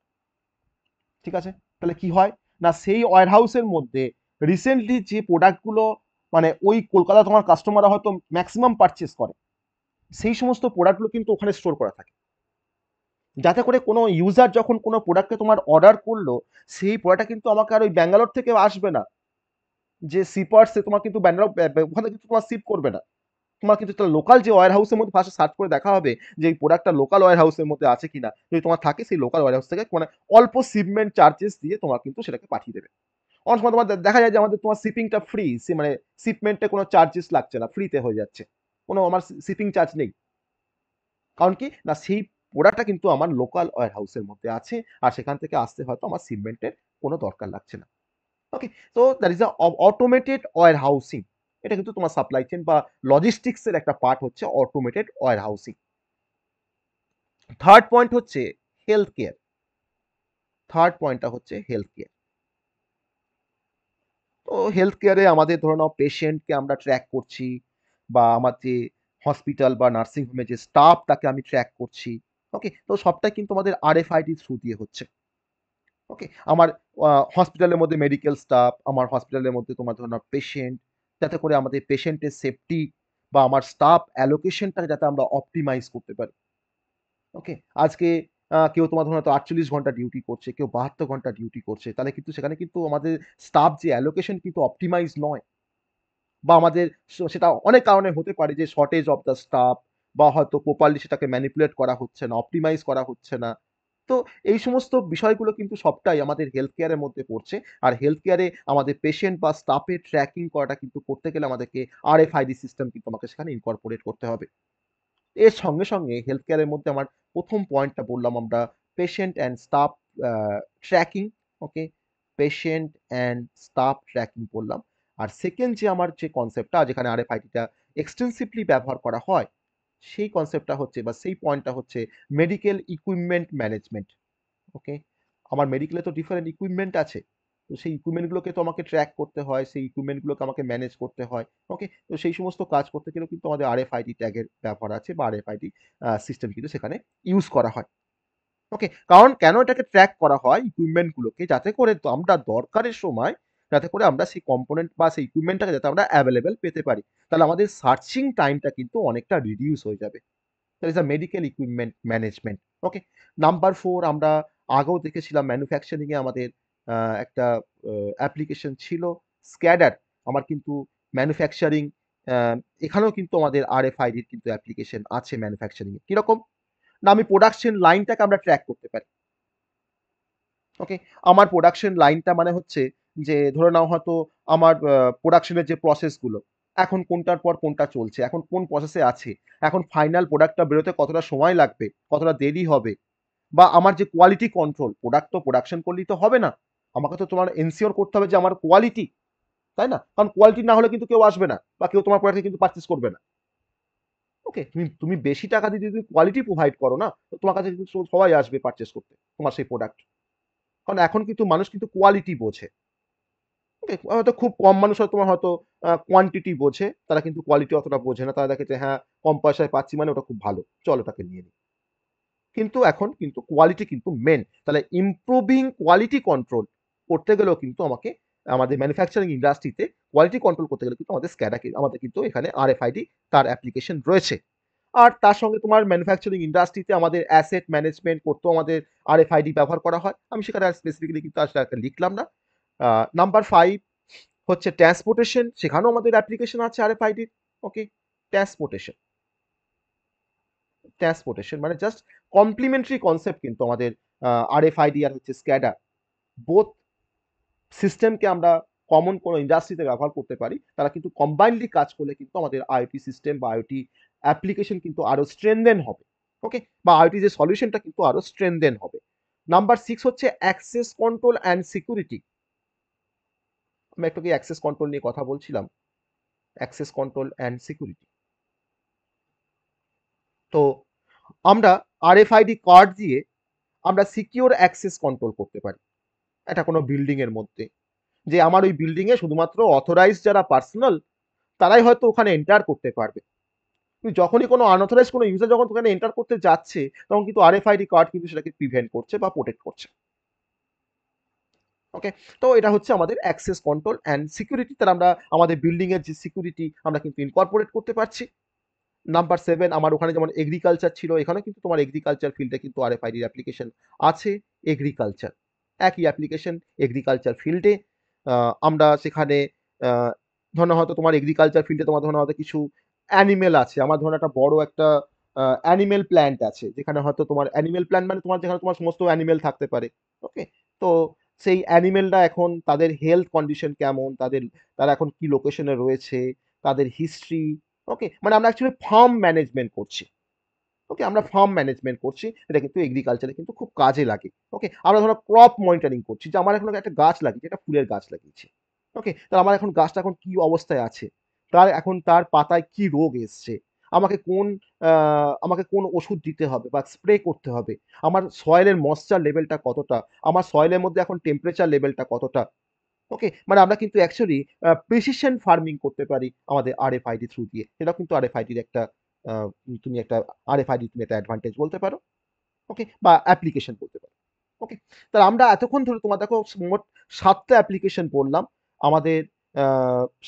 ঠিক আছে, তাহলে কি হয় না, সেই ওয়্যার হাউসের মধ্যে রিসেন্টলি যে প্রোডাক্টগুলো মানে ওই কলকাতা তোমার কাস্টমাররা হয়তো ম্যাক্সিমাম পারচেস করে, সেই সমস্ত প্রোডাক্টগুলো কিন্তু ওখানে স্টোর করা থাকে। যাতে করে কোনো ইউজার যখন কোনো প্রোডাক্টকে তোমার অর্ডার করলো, সেই প্রোডাক্টটা কিন্তু আমাকে আর ওই ব্যাঙ্গালোর থেকে আসবে না, যে শিপার্সে তোমার কিন্তু ব্যাঙ্গালোর ওখানে কিন্তু তোমার শিপ করবে না। তোমার কিন্তু লোকাল যে ওয়্যার হাউসের মধ্যে ফার্স্টে সার্চ করে দেখা হবে যে এই প্রোডাক্টটা লোকাল ওয়্যার হাউসের মধ্যে আছে কিনা। যদি তোমার থাকে, সেই লোকাল ওয়্যার হাউস থেকে মানে অল্প শিপমেন্ট চার্জেস দিয়ে তোমার কিন্তু সেটাকে পাঠিয়ে দেবে। অনেক সময় তোমার দেখা যায় যে আমাদের তোমার শিপিংটা ফ্রি, মানে শিপমেন্টে কোনো চার্জেস লাগছে না, ফ্রিতে হয়ে যাচ্ছে, কোনো আমার শিপিং চার্জ নেই। কারণ কি না, সেই প্রোডাক্টটা কিন্তু আমার লোকাল ওয়্যার হাউসের মধ্যে আছে, আর সেখান থেকে আসতে হয়তো আমার শিপমেন্টের কোনো দরকার লাগছে না। ওকে, তো that is a automated warehousing. এটা কিন্তু তোমার সাপ্লাই চেন বা লজিস্টিক্স এর একটা পার্ট হচ্ছে automated warehousing. Third point হচ্ছে হেলথ কেয়ার। থার্ড পয়েন্টটা হচ্ছে হেলথ কেয়ার। তো হেলথ কেয়ারে আমাদের ধরে নাও পেশেন্টকে আমরা ট্র্যাক করছি, বা আমার যে হসপিটাল বা নার্সিং হোমে যে স্টাফ তাকে আমি ট্র্যাক করছি। ওকে, তো সবটাই কিন্তু আমাদের আরএফআইডি থ্রু দিয়ে হচ্ছে। ওকে, আমার হসপিটালের মধ্যে মেডিকেল স্টাফ, আমার হসপিটালের মধ্যে তোমার ধরো না পেশেন্ট, যাতে করে আমাদের পেশেন্টের সেফটি বা আমার স্টাফ অ্যালোকেশনটা যাতে আমরা অপটিমাইজ করতে পারি। ওকে, আজকে কেউ তোমার ধরুন হয়তো 48 ঘন্টা ডিউটি করছে, কেউ 72 ঘন্টা ডিউটি করছে। তাহলে কিন্তু সেখানে কিন্তু আমাদের স্টাফ যে অ্যালোকেশন কিন্তু অপটিমাইজ নয়। বা আমাদের সেটা অনেক কারণে হতে পারে, যে শর্টেজ অফ দ্য স্টাফ, বা হয়তো প্রপারলি সেটাকে ম্যানিপুলেট করা হচ্ছে না, অপটিমাইজ করা হচ্ছে না। তো এই সমস্ত বিষয়গুলো কিন্তু সবটাই আমাদের হেলথ কেয়ারের মধ্যে পড়ছে। আর হেলথ কেয়ারে আমাদের পেশেন্ট বা স্টাফের ট্র্যাকিং করাটা কিন্তু করতে গেলে আমাদেরকে আরএফআইডি সিস্টেম কিন্তু আমাকে সেখানে ইনকর্পোরেট করতে হবে। এর সঙ্গে সঙ্গে হেলথ কেয়ারের মধ্যে আমার প্রথম পয়েন্টটা বললাম আমরা patient and staff tracking. Okay, patient and staff tracking বললাম। আর সেকেন্ড যে আমার যে কনসেপ্টটা, যেখানে আরএফআইডিটা এক্সটেন্সিভলি ব্যবহার করা হয়, সেই কনসেপ্টটা হচ্ছে বা সেই পয়েন্টটা হচ্ছে মেডিকেল ইকুইপমেন্ট ম্যানেজমেন্ট। ওকে, আমার মেডিকেলে তো ডিফারেন্ট ইকুইপমেন্ট আছে। তো সেই ইকুইপমেন্টগুলোকে তো আমাকে ট্র্যাক করতে হয়, সেই ইকুইপমেন্টগুলোকে আমাকে ম্যানেজ করতে হয়। ওকে, তো সেই সমস্ত কাজ করতে গেলেও কিন্তু আমাদের আরএফআইডি ট্যাগের ব্যবহার আছে, বা আরএফআইডি সিস্টেম কিন্তু সেখানে ইউজ করা হয়। ওকে, কারণ কেন এটাকে ট্র্যাক করা হয় ইকুইপমেন্টগুলোকে, যাতে করে তো আমরা দরকারের সময় যাতে করে আমরা সেই কম্পোনেন্ট বা সেই ইকুইপমেন্টটাকে যাতে আমরা অ্যাভেলেবল পেতে পারি। তাহলে আমাদের সার্চিং টাইমটা কিন্তু অনেকটা রিডিউস হয়ে যাবে। That is a medical equipment management. Okay, number 4 আমরা আগেও দেখেছিলাম ম্যানুফ্যাকচারিং এ আমাদের একটা অ্যাপ্লিকেশন ছিল স্ক্যাডার। আমার কিন্তু ম্যানুফ্যাকচারিং আ এখানেও কিন্তু আমাদের আরএফআইডির কিন্তু অ্যাপ্লিকেশন আছে ম্যানুফ্যাকচারিং এ। কিরকম? না, আমি প্রোডাকশন লাইনটাকে আমরা ট্র্যাক করতে পারি। ওকে, আমার প্রোডাকশন লাইনটা মানে হচ্ছে যে ধরে নাও হয়তো আমার প্রোডাকশনের যে প্রসেসগুলো, এখন কোনটার পর কোনটা চলছে, এখন কোন প্রসেসে আছে, এখন ফাইনাল প্রোডাক্টটা বেরোতে কতটা সময় লাগবে, কতটা দেরি হবে, বা আমার যে কোয়ালিটি কন্ট্রোল, প্রোডাক্ট তো প্রোডাকশন করলেই তো হবে না। আমাকে তো তোমার এনশিওর করতে হবে যে আমার কোয়ালিটি, তাই না? কারণ কোয়ালিটি না হলে কিন্তু কেউ আসবে না বা কেউ তোমার প্রোডাক্ট কিন্তু পারচেস করবে না। ওকে, তুমি তুমি বেশি টাকা দিয়ে যদি কোয়ালিটি প্রোভাইড করো না, তো তোমার কাছে কিন্তু সবাই আসবে পারচেস করতে তোমার সেই প্রোডাক্ট। কারণ এখন কিন্তু মানুষ কিন্তু কোয়ালিটি বোঝে। ওকে, হয়তো খুব কম মানুষ হয়তো তোমার হয়তো কোয়ান্টিটি বোঝে, তারা কিন্তু কোয়ালিটি অতটা বোঝে না। তারা দেখে যে হ্যাঁ, কম পয়সায় পাচ্ছি মানে ওটা খুব ভালো, চল ওটাকে নিয়ে নিই। কিন্তু এখন কিন্তু কোয়ালিটি কিন্তু মেন। তাহলে ইমপ্রুভিং কোয়ালিটি কন্ট্রোল করতে গেলেও কিন্তু আমাকে আমাদের ম্যানুফ্যাকচারিং ইন্ডাস্ট্রিতে কোয়ালিটি কন্ট্রোল করতে গেলে কিন্তু আমাদের SCADA আমাদের কিন্তু এখানে RFID তার অ্যাপ্লিকেশন রয়েছে। আর তার সঙ্গে তোমার ম্যানুফ্যাকচারিং ইন্ডাস্ট্রিতে আমাদের অ্যাসেট ম্যানেজমেন্ট করতেও আমাদের RFID ব্যবহার করা হয়। আমি সেখানে আর স্পেসিফিক্যালি কিন্তু আর সেটা লিখলাম না। নাম্বার 5 হচ্ছে ট্রান্সপোর্টেশন, সেখানেও আমাদের অ্যাপ্লিকেশন আছে RFID-র। ওকে? ট্রান্সপোর্টেশন, ট্রান্সপোর্টেশন মানে জাস্ট কমপ্লিমেন্টারি কনসেপ্ট কিন্তু আমাদের RFID আর হচ্ছে SCADA বোথ সিস্টেমকে আমরা কমন কোনো ইন্ডাস্ট্রিতে ব্যবহার করতে পারি। তারা কিন্তু কম্বাইনলি কাজ করলে কিন্তু আমাদের IoT সিস্টেম বা IoT অ্যাপ্লিকেশন কিন্তু আরো স্ট্রেনথেন হবে। ওকে? বা IoT যে সলিউশনটা কিন্তু আরো স্ট্রেনথেন হবে। নাম্বার 6 হচ্ছে অ্যাক্সেস কন্ট্রোল অ্যান্ড সিকিউরিটি। আমি একটু কি অ্যাক্সেস কন্ট্রোল নিয়ে কথা বলছিলাম। Access control and security. তো আমরা RFID কার্ড দিয়ে আমরা সিকিউর অ্যাক্সেস কন্ট্রোল করতে পারি। এটা কোনো বিল্ডিং এর মধ্যে। যে আমার ওই বিল্ডিং এ শুধুমাত্র অথরাইজড যারা পার্সোনাল তারাই হয়তো ওখানে এন্টার করতে পারবে। কিন্তু যখনই কোনো আনঅথরাইজড কোনো ইউজার যখন ওখানে এন্টার করতে যাচ্ছে, তখন কিন্তু RFID কার্ড কিন্তু সেটাকে প্রিভেন্ট করছে বা প্রোটেক্ট করছে। ওকে? তো এটা হচ্ছে আমাদের অ্যাক্সেস কন্ট্রোল অ্যান্ড সিকিউরিটি। তাহলে আমরা আমাদের বিল্ডিং এর যে সিকিউরিটি আমরা কিন্তু ইনকর্পোরেট করতে পারছি। নাম্বার 7 আমার ওখানে যেমন এগ্রিকালচার ছিল, এখানেও কিন্তু তোমার এগ্রিকালচার ফিল্ডে কিন্তু RFID এর অ্যাপ্লিকেশন আছে। এগ্রিকালচার, একই অ্যাপ্লিকেশন এগ্রিকালচার ফিল্ডে আমরা সেখানে আ ধরো হয়তো তোমার এগ্রিকালচার ফিল্ডে তোমার ধরুন হয়তো কিছু অ্যানিমেল আছে। আমার ধরুন একটা বড় একটা অ্যানিমেল প্ল্যান্ট আছে। যেখানে হয়তো তোমার অ্যানিমেল প্ল্যান্ট মানে তোমার যেখানে তোমার সমস্ত অ্যানিমেল থাকতে পারে। ওকে? তো সেই অ্যানিমেলরা এখন তাদের হেলথ কন্ডিশন কেমন, তারা এখন কি লোকেশনে রয়েছে, তাদের হিস্ট্রি, ওকে? মানে আমরা অ্যাকচুয়ালি ফার্ম ম্যানেজমেন্ট করছি। ওকে? আমরা ফার্ম ম্যানেজমেন্ট করছি। এটা কিন্তু এগ্রিকালচারে কিন্তু খুব কাজে লাগে। ওকে? আমরা ধরো ক্রপ মনিটরিং করছি যে আমার এখন একটা গাছ লাগিয়েছি, একটা ফুলের গাছ লাগিয়েছি। ওকে? তো আমার এখন গাছটা এখন কি অবস্থায় আছে? তার পাতায় কি রোগ এসছে? আমাকে কোন আ আমাকে কোন ওষুধ দিতে হবে বা স্প্রে করতে হবে? আমার সয়েলের ময়েশ্চার লেভেলটা কতটা? আমার সয়েলের মধ্যে এখন টেম্পারেচার লেভেলটা কতটা? ওকে? মানে আমরা কিন্তু অ্যাকচুয়ালি প্রিসিশন ফার্মিং করতে পারি আমাদের RFID থ্রু দিয়ে। এটাও কিন্তু RFID র একটা আ তুমি একটা RFID তুমি একটা অ্যাডভান্টেজ বলতে পারো। ওকে? বা অ্যাপ্লিকেশন বলতে পারো। ওকে? তাহলে আমরা এতক্ষণ ধরে তোমার দেখো মোট ৭ টা অ্যাপ্লিকেশন বললাম। আমাদের আ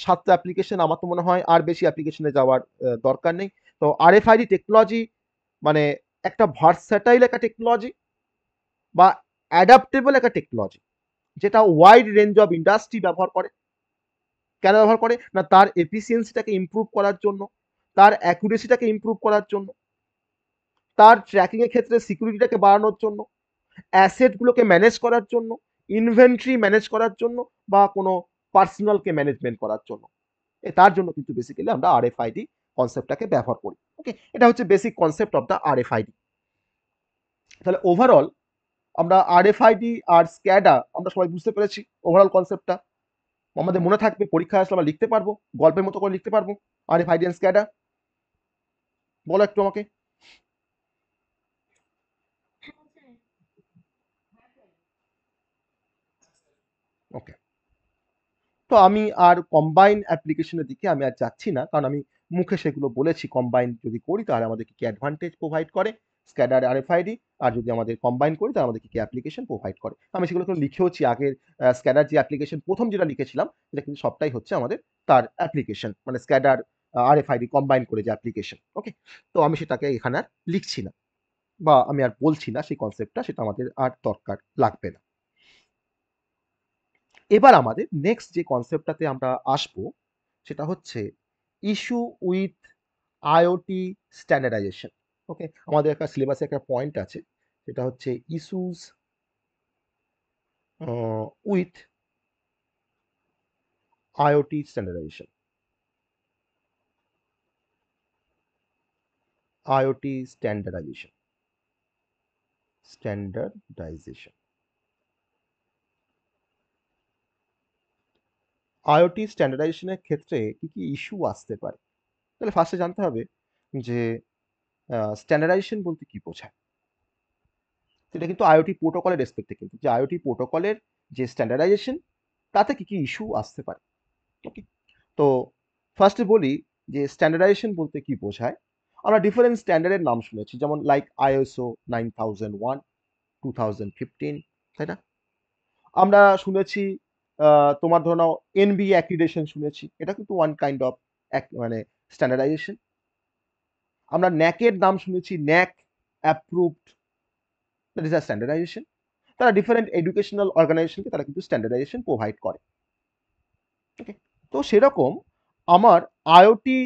৭ টা অ্যাপ্লিকেশন আমার তো মনে হয় আর বেশি অ্যাপ্লিকেশন এ যাওয়ার দরকার নেই। তো RFID টেকনোলজি মানে একটা ভার্সেটাইল একটা টেকনোলজি বা অ্যাডাপ্টেবল একটা টেকনোলজি। যেটা ওয়াইড রেঞ্জ অফ ইন্ডাস্ট্রি ব্যবহার করে। কেন ব্যবহার করে? না তার এফিসিয়েন্সিটাকে ইমপ্রুভ করার জন্য, তার অ্যাকুরেসিটাকে ইমপ্রুভ করার জন্য, তার ট্র্যাকিং এর ক্ষেত্রে সিকিউরিটিটাকে বাড়ানোর জন্য, অ্যাসেট গুলোকে ম্যানেজ করার জন্য, ইনভেন্টরি ম্যানেজ করার জন্য বা কোনো পার্সোনালকে ম্যানেজমেন্ট করার জন্য। তার জন্য কিন্তু বেসিক্যালি আমরা RFID কনসেপ্টটাকে ব্যবহার করি। ওকে? এটা হচ্ছে basic concept of the RFID। তাহলে ওভারঅল আমরা RFID আর SCADA আমরা সবাই বুঝতে পেরেছি ওভারঅল কনসেপ্টটা। আমাদের মনে থাকবে, পরীক্ষায় আসলে আমরা লিখতে পারবো। গল্পের মতো করে লিখতে পারবো। RFID and SCADA বলো একটু আমাকে। ওকে। তো আমি আর কম্বাইন অ্যাপ্লিকেশন এর দিকে আমি আর যাচ্ছি না। কারণ আমি মুখে সেগুলো বলেছি কম্বাইন যদি করি তাহলে আমাদের কি, কি অ্যাডভান্টেজ প্রোভাইড করে SCADA আর RFID, আর যদি আমাদের কম্বাইন করি তাহলে আমাদের কি, কি অ্যাপ্লিকেশন প্রোভাইড করে। আমি সেগুলোকে লিখেওছি আগের SCADA র যে অ্যাপ্লিকেশন ১ম যেটা লিখেছিলাম সেটা কিন্তু সবটাই হচ্ছে আমাদের তার অ্যাপ্লিকেশন। মানে SCADA আর RFID কম্বাইন করে যে অ্যাপ্লিকেশন। ওকে? তো আমি সেটাকে এখানে আর লিখছি না বা আমি আর বলছি না সেই কনসেপ্টটা, সেটা আমাদের আর দরকার লাগবে না। এবার আমাদের নেক্সট যে কনসেপ্টটাতে আমরা আসবো সেটা হচ্ছে issue with IoT standardisation. Okay? আমাদের একটা সিলেবাসে একটা পয়েন্ট আছে। সেটা হচ্ছে issues with IoT standardisation. IoT standardisation, standardisation. IoT স্ট্যান্ডার্ডাইজেশনের ক্ষেত্রে কি ইস্যু আসতে পারে? তাহলে ফার্স্টে জানতে হবে যে স্ট্যান্ডার্ডাইজেশন বলতে কি বোঝায়? সেটা কিন্তু আইওটি প্রোটোকলের রেসপেক্টে কিন্তু যে আইওটি প্রোটোকলের যে স্ট্যান্ডার্ডাইজেশন তাতে কি ইস্যু আসতে পারে। ওকে? তো ফার্স্টে বলি যে স্ট্যান্ডার্ডাইজেশন বলতে কি বোঝায়? আমরা ডিফারেন্ট স্ট্যান্ডার্ডের নাম শুনেছি। যেমন লাইক ISO 9001, 2015, তাই না? আমরা শুনেছি তোমার ধরে নাও NBA অ্যাক্রিডিটেশন শুনেছি। এটা কিন্তু ওয়ান কাইন্ড অফ মানে স্ট্যান্ডার্ডাইজেশন। আমরা NAC এর নাম শুনেছি, NAC approved, that is a standardisation. তারা ডিফারেন্ট এডুকেশনাল অর্গানাইজেশনকে তারা কিন্তু স্ট্যান্ডার্ডাইজেশন প্রোভাইড করে। ওকে? তো সেরকম আমার আইওটি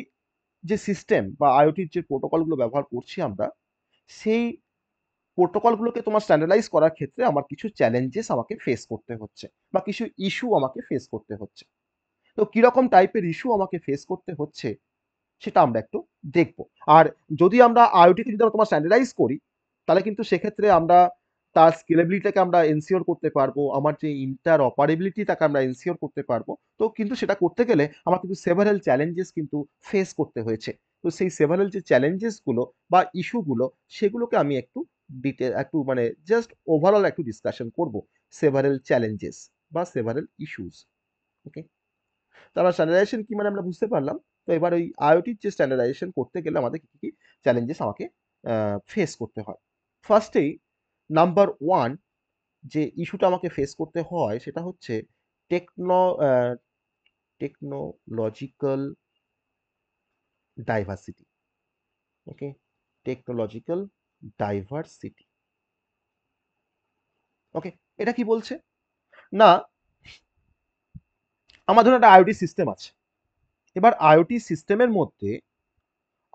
যে সিস্টেম বা আইওটির যে প্রোটোকলগুলো ব্যবহার করছি আমরা, সেই প্রোটোকলগুলোকে তোমার স্ট্যান্ডার্ডাইজ করার ক্ষেত্রে আমার কিছু চ্যালেঞ্জেস আমাকে ফেস করতে হচ্ছে বা কিছু ইস্যু আমাকে ফেস করতে হচ্ছে। তো কিরকম টাইপের ইস্যু আমাকে ফেস করতে হচ্ছে সেটা আমরা একটু দেখব। আর যদি আমরা আইওটিকে যদি আমরা তোমার স্ট্যান্ডার্ডাইজ করি, তাহলে কিন্তু সেক্ষেত্রে আমরা তার স্কেলেবিলিটিটাকে আমরা এনশিওর করতে পারবো। আমার যে ইন্টারঅপারেবিলিটি তাকে আমরা এনশিওর করতে পারবো। তো কিন্তু সেটা করতে গেলে আমার কিন্তু সেভারাল চ্যালেঞ্জেস কিন্তু ফেস করতে হয়েছে। তো সেই সেভারাল যে চ্যালেঞ্জেস গুলো বা ইস্যু গুলো সেগুলোকে আমি একটু একটু মানে জাস্ট ওভারঅল একটু ডিসকাশন করব। সেভারাল চ্যালেঞ্জেস বা সেভারাল ইস্যুস। ওকে? তো আমরা স্ট্যান্ডার্ডাইজেশন কি মানে আমরা বুঝতে পারলাম। তো এবার ওই আইওটির যে স্ট্যান্ডার্ডাইজেশন করতে গেলে আমাদের কি চ্যালেঞ্জেস আমাকে ফেস করতে হয়। ফার্স্টেই নাম্বার 1 যে ইস্যুটা আমাকে ফেস করতে হয় সেটা হচ্ছে techno a technological diversity. Okay? Technological diversity. Okay? এটা কি বলছে? না, আমার ধরুন একটা আইওটি সিস্টেম আছে। এবার আইওটি সিস্টেমের মধ্যে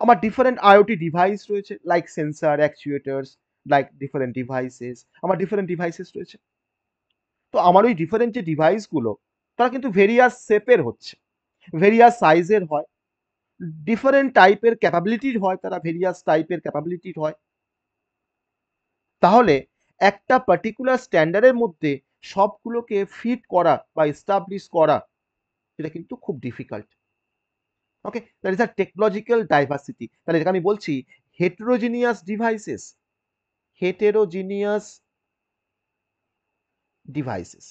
আমার ডিফারেন্ট আইওটি ডিভাইস রয়েছে like sensor, actuators, like different devices. আমার ডিফারেন্ট ডিভাইসেস রয়েছে। তো আমার ওই ডিফারেন্ট যে ডিভাইসগুলো তারা কিন্তু ভেরিয়াস শেপের হচ্ছে, ভেরিয়াস সাইজের হয়, ডিফারেন্ট টাইপের ক্যাপাবিলিটির হয়, তারা ভেরিয়াস টাইপের ক্যাপাবিলিটির হয়। তাহলে একটা পার্টিকুলার স্ট্যান্ডার্ডের মধ্যে সবগুলোকে ফিট করা বা এস্টাবলিশ করা এটা কিন্তু খুব difficult. Okay? That is a technological diversity. তাহলে এটাকে আমি বলছি হেটেরোজিনিয়াস ডিভাইসেস, হেটেরোজিনিয়াস ডিভাইসেস।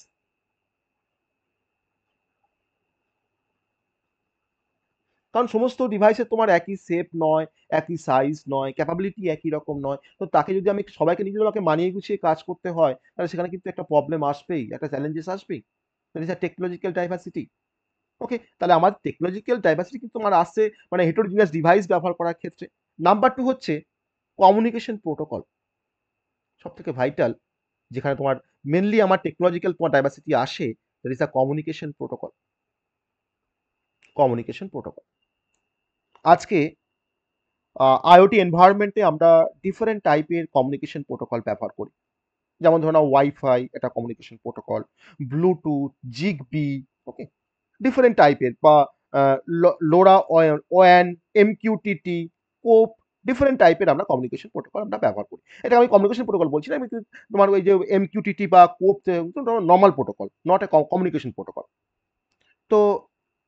কারণ সমস্ত ডিভাইসের তোমার একই শেপ নয়, একই সাইজ নয়, ক্যাপাবিলিটি একই রকম নয়। তো তাকে যদি আমি সবাইকে নিজে আমাকে মানিয়ে গুছিয়ে কাজ করতে হয়, তাহলে সেখানে কিন্তু একটা প্রবলেম আসবেই, একটা চ্যালেঞ্জেস আসবেই। That is a technological diversity. Okay? তাহলে আমার টেকনোলজিক্যাল ডাইভার্সিটি কিন্তু আমার আসছে মানে হেটেরোজিনিয়াস ডিভাইস ব্যবহার করার ক্ষেত্রে। নাম্বার 2 হচ্ছে কমিউনিকেশন প্রোটোকল। সবথেকে ভাইটাল যেখানে তোমার মেইনলি আমার টেকনোলজিক্যাল তোমার ডাইভার্সিটি আসে, that is a communication protocol. Communication protocol. আজকে আইওটি এনভায়রনমেন্টে আমরা ডিফারেন্ট টাইপের কমিউনিকেশন প্রোটোকল ব্যবহার করি। যেমন ধরো নাও ওয়াইফাই এটা কমিউনিকেশন প্রোটোকল, ব্লুটুথ, জিগবি, ওকে? ডিফারেন্ট টাইপের বা আ লোরা ওয়ান, এমকিউটিটি, কোপ ডিফারেন্ট টাইপের আমরা কমিউনিকেশন প্রোটোকল আমরা ব্যবহার করি। এটা আমি কমিউনিকেশন প্রোটোকল বলছি না। আমি কিন্তু তোমার ওই যে এমকিউটিটি বা কোপ normal protocol, not a communication protocol. তো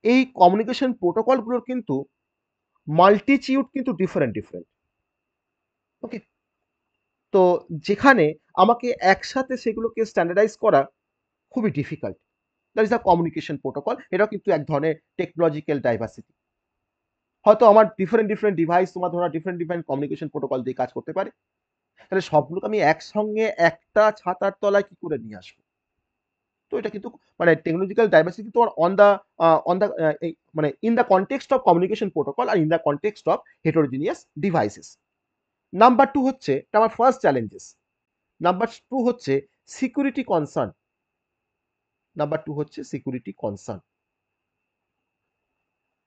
এই কমিউনিকেশন প্রোটোকল গুলোর কিন্তু মাল্টিটিউড কিন্তু ডিফারেন্ট। ওকে? তো যেখানে আমাকে একসাথে সেগুলোকে স্ট্যান্ডার্ডাইজ করা খুবই difficult. That is a communication protocol. এটাও কিন্তু এক ধরনের টেকনোলজিক্যাল ডাইভার্সিটি। হয়তো আমার ডিফারেন্ট ডিভাইস তোমার ধরো ডিফারেন্ট কমিউনিকেশন প্রোটোকল দিয়ে কাজ করতে পারে। তাহলে সবগুলোকে আমি একসঙ্গে একটা ছাতার তলায় কি করে নিয়ে আসবো? তো এটা কিন্তু মানে টেকনোলজিক্যাল ডাইভার্সিটি তোমার অন দ্য এই মানে in the context of communication protocol আর in the context of heterogeneous devices. Number 2 হচ্ছে এটা আমার ফার্স্ট চ্যালেঞ্জেস। নাম্বার 2 হচ্ছে সিকিউরিটি কনসার্ন। নাম্বার 2 হচ্ছে সিকিউরিটি কনসার্ন।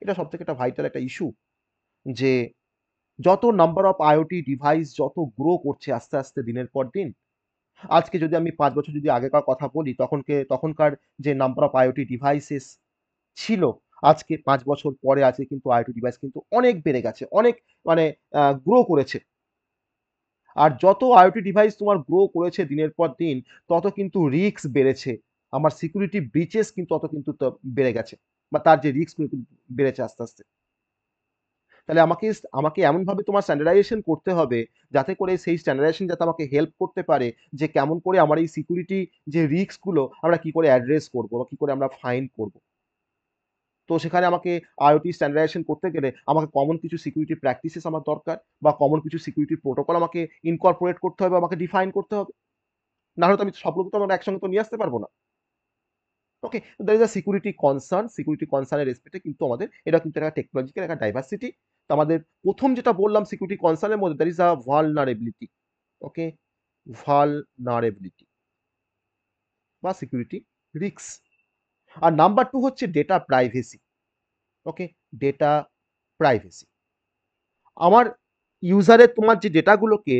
এটা সবথেকে একটা ভাইটাল একটা ইস্যু যে যত নাম্বার অফ আইওটি ডিভাইস যত গ্রো করছে আস্তে দিনের পর দিন। আজকে যদি আমি ৫ বছর যদি আগেকার কথা বলি তখনকার যে নাম্বার অফ আইওটি ডিভাইসেস ছিল, আজকে ৫ বছর পরে আজকে কিন্তু আইওটি ডিভাইস কিন্তু অনেক বেড়ে গেছে। অনেক মানে গ্রো করেছে। আর যত আইওটি ডিভাইস তোমার গ্রো করেছে দিনের পর দিন তত কিন্তু রিস্ক বেড়েছে। আমার সিকিউরিটি ব্রিচেস কিন্তু অত কিন্তু বেড়ে গেছে, বা তার যে রিস্ক কিন্তু বেড়েছে আস্তে আস্তে। তাহলে আমাকে এমনভাবে তোমার স্ট্যান্ডার্ডাইজেশন করতে হবে, যাতে করে সেই স্ট্যান্ডার্ডাইজেশন যাতে আমাকে হেল্প করতে পারে যে কেমন করে আমার এই সিকিউরিটি যে রিস্কগুলো আমরা কি করে অ্যাড্রেস করবো বা কি করে আমরা ফাইন্ড করবো। তো সেখানে আমাকে আইওটি স্ট্যান্ডার্ডাইজেশন করতে গেলে আমাকে কমন কিছু সিকিউরিটি প্র্যাকটিসেস আমার দরকার, বা কমন কিছু সিকিউরিটি প্রোটোকল আমাকে ইনকর্পোরেট করতে হবে, আমাকে ডিফাইন করতে হবে। না হলে তো আমি সবগুলো তো আমরা একসঙ্গে তো নিয়ে আসতে পারবো না। ওকে, দ্যার ইজ আ সিকিউরিটি কনসার্নের রেসপেক্টে কিন্তু আমাদের এটা কিন্তু একটা টেকনোলজিক্যাল একটা ডাইভার্সিটি। তো আমাদের প্রথম যেটা বললাম সিকিউরিটি কনসার্নের মধ্যে there is a vulnerability. Okay, vulnerability বা সিকিউরিটি রিস্ক। আর নাম্বার 2 হচ্ছে data privacy. Okay, data privacy. আমার ইউজারের তোমার যে ডেটাগুলোকে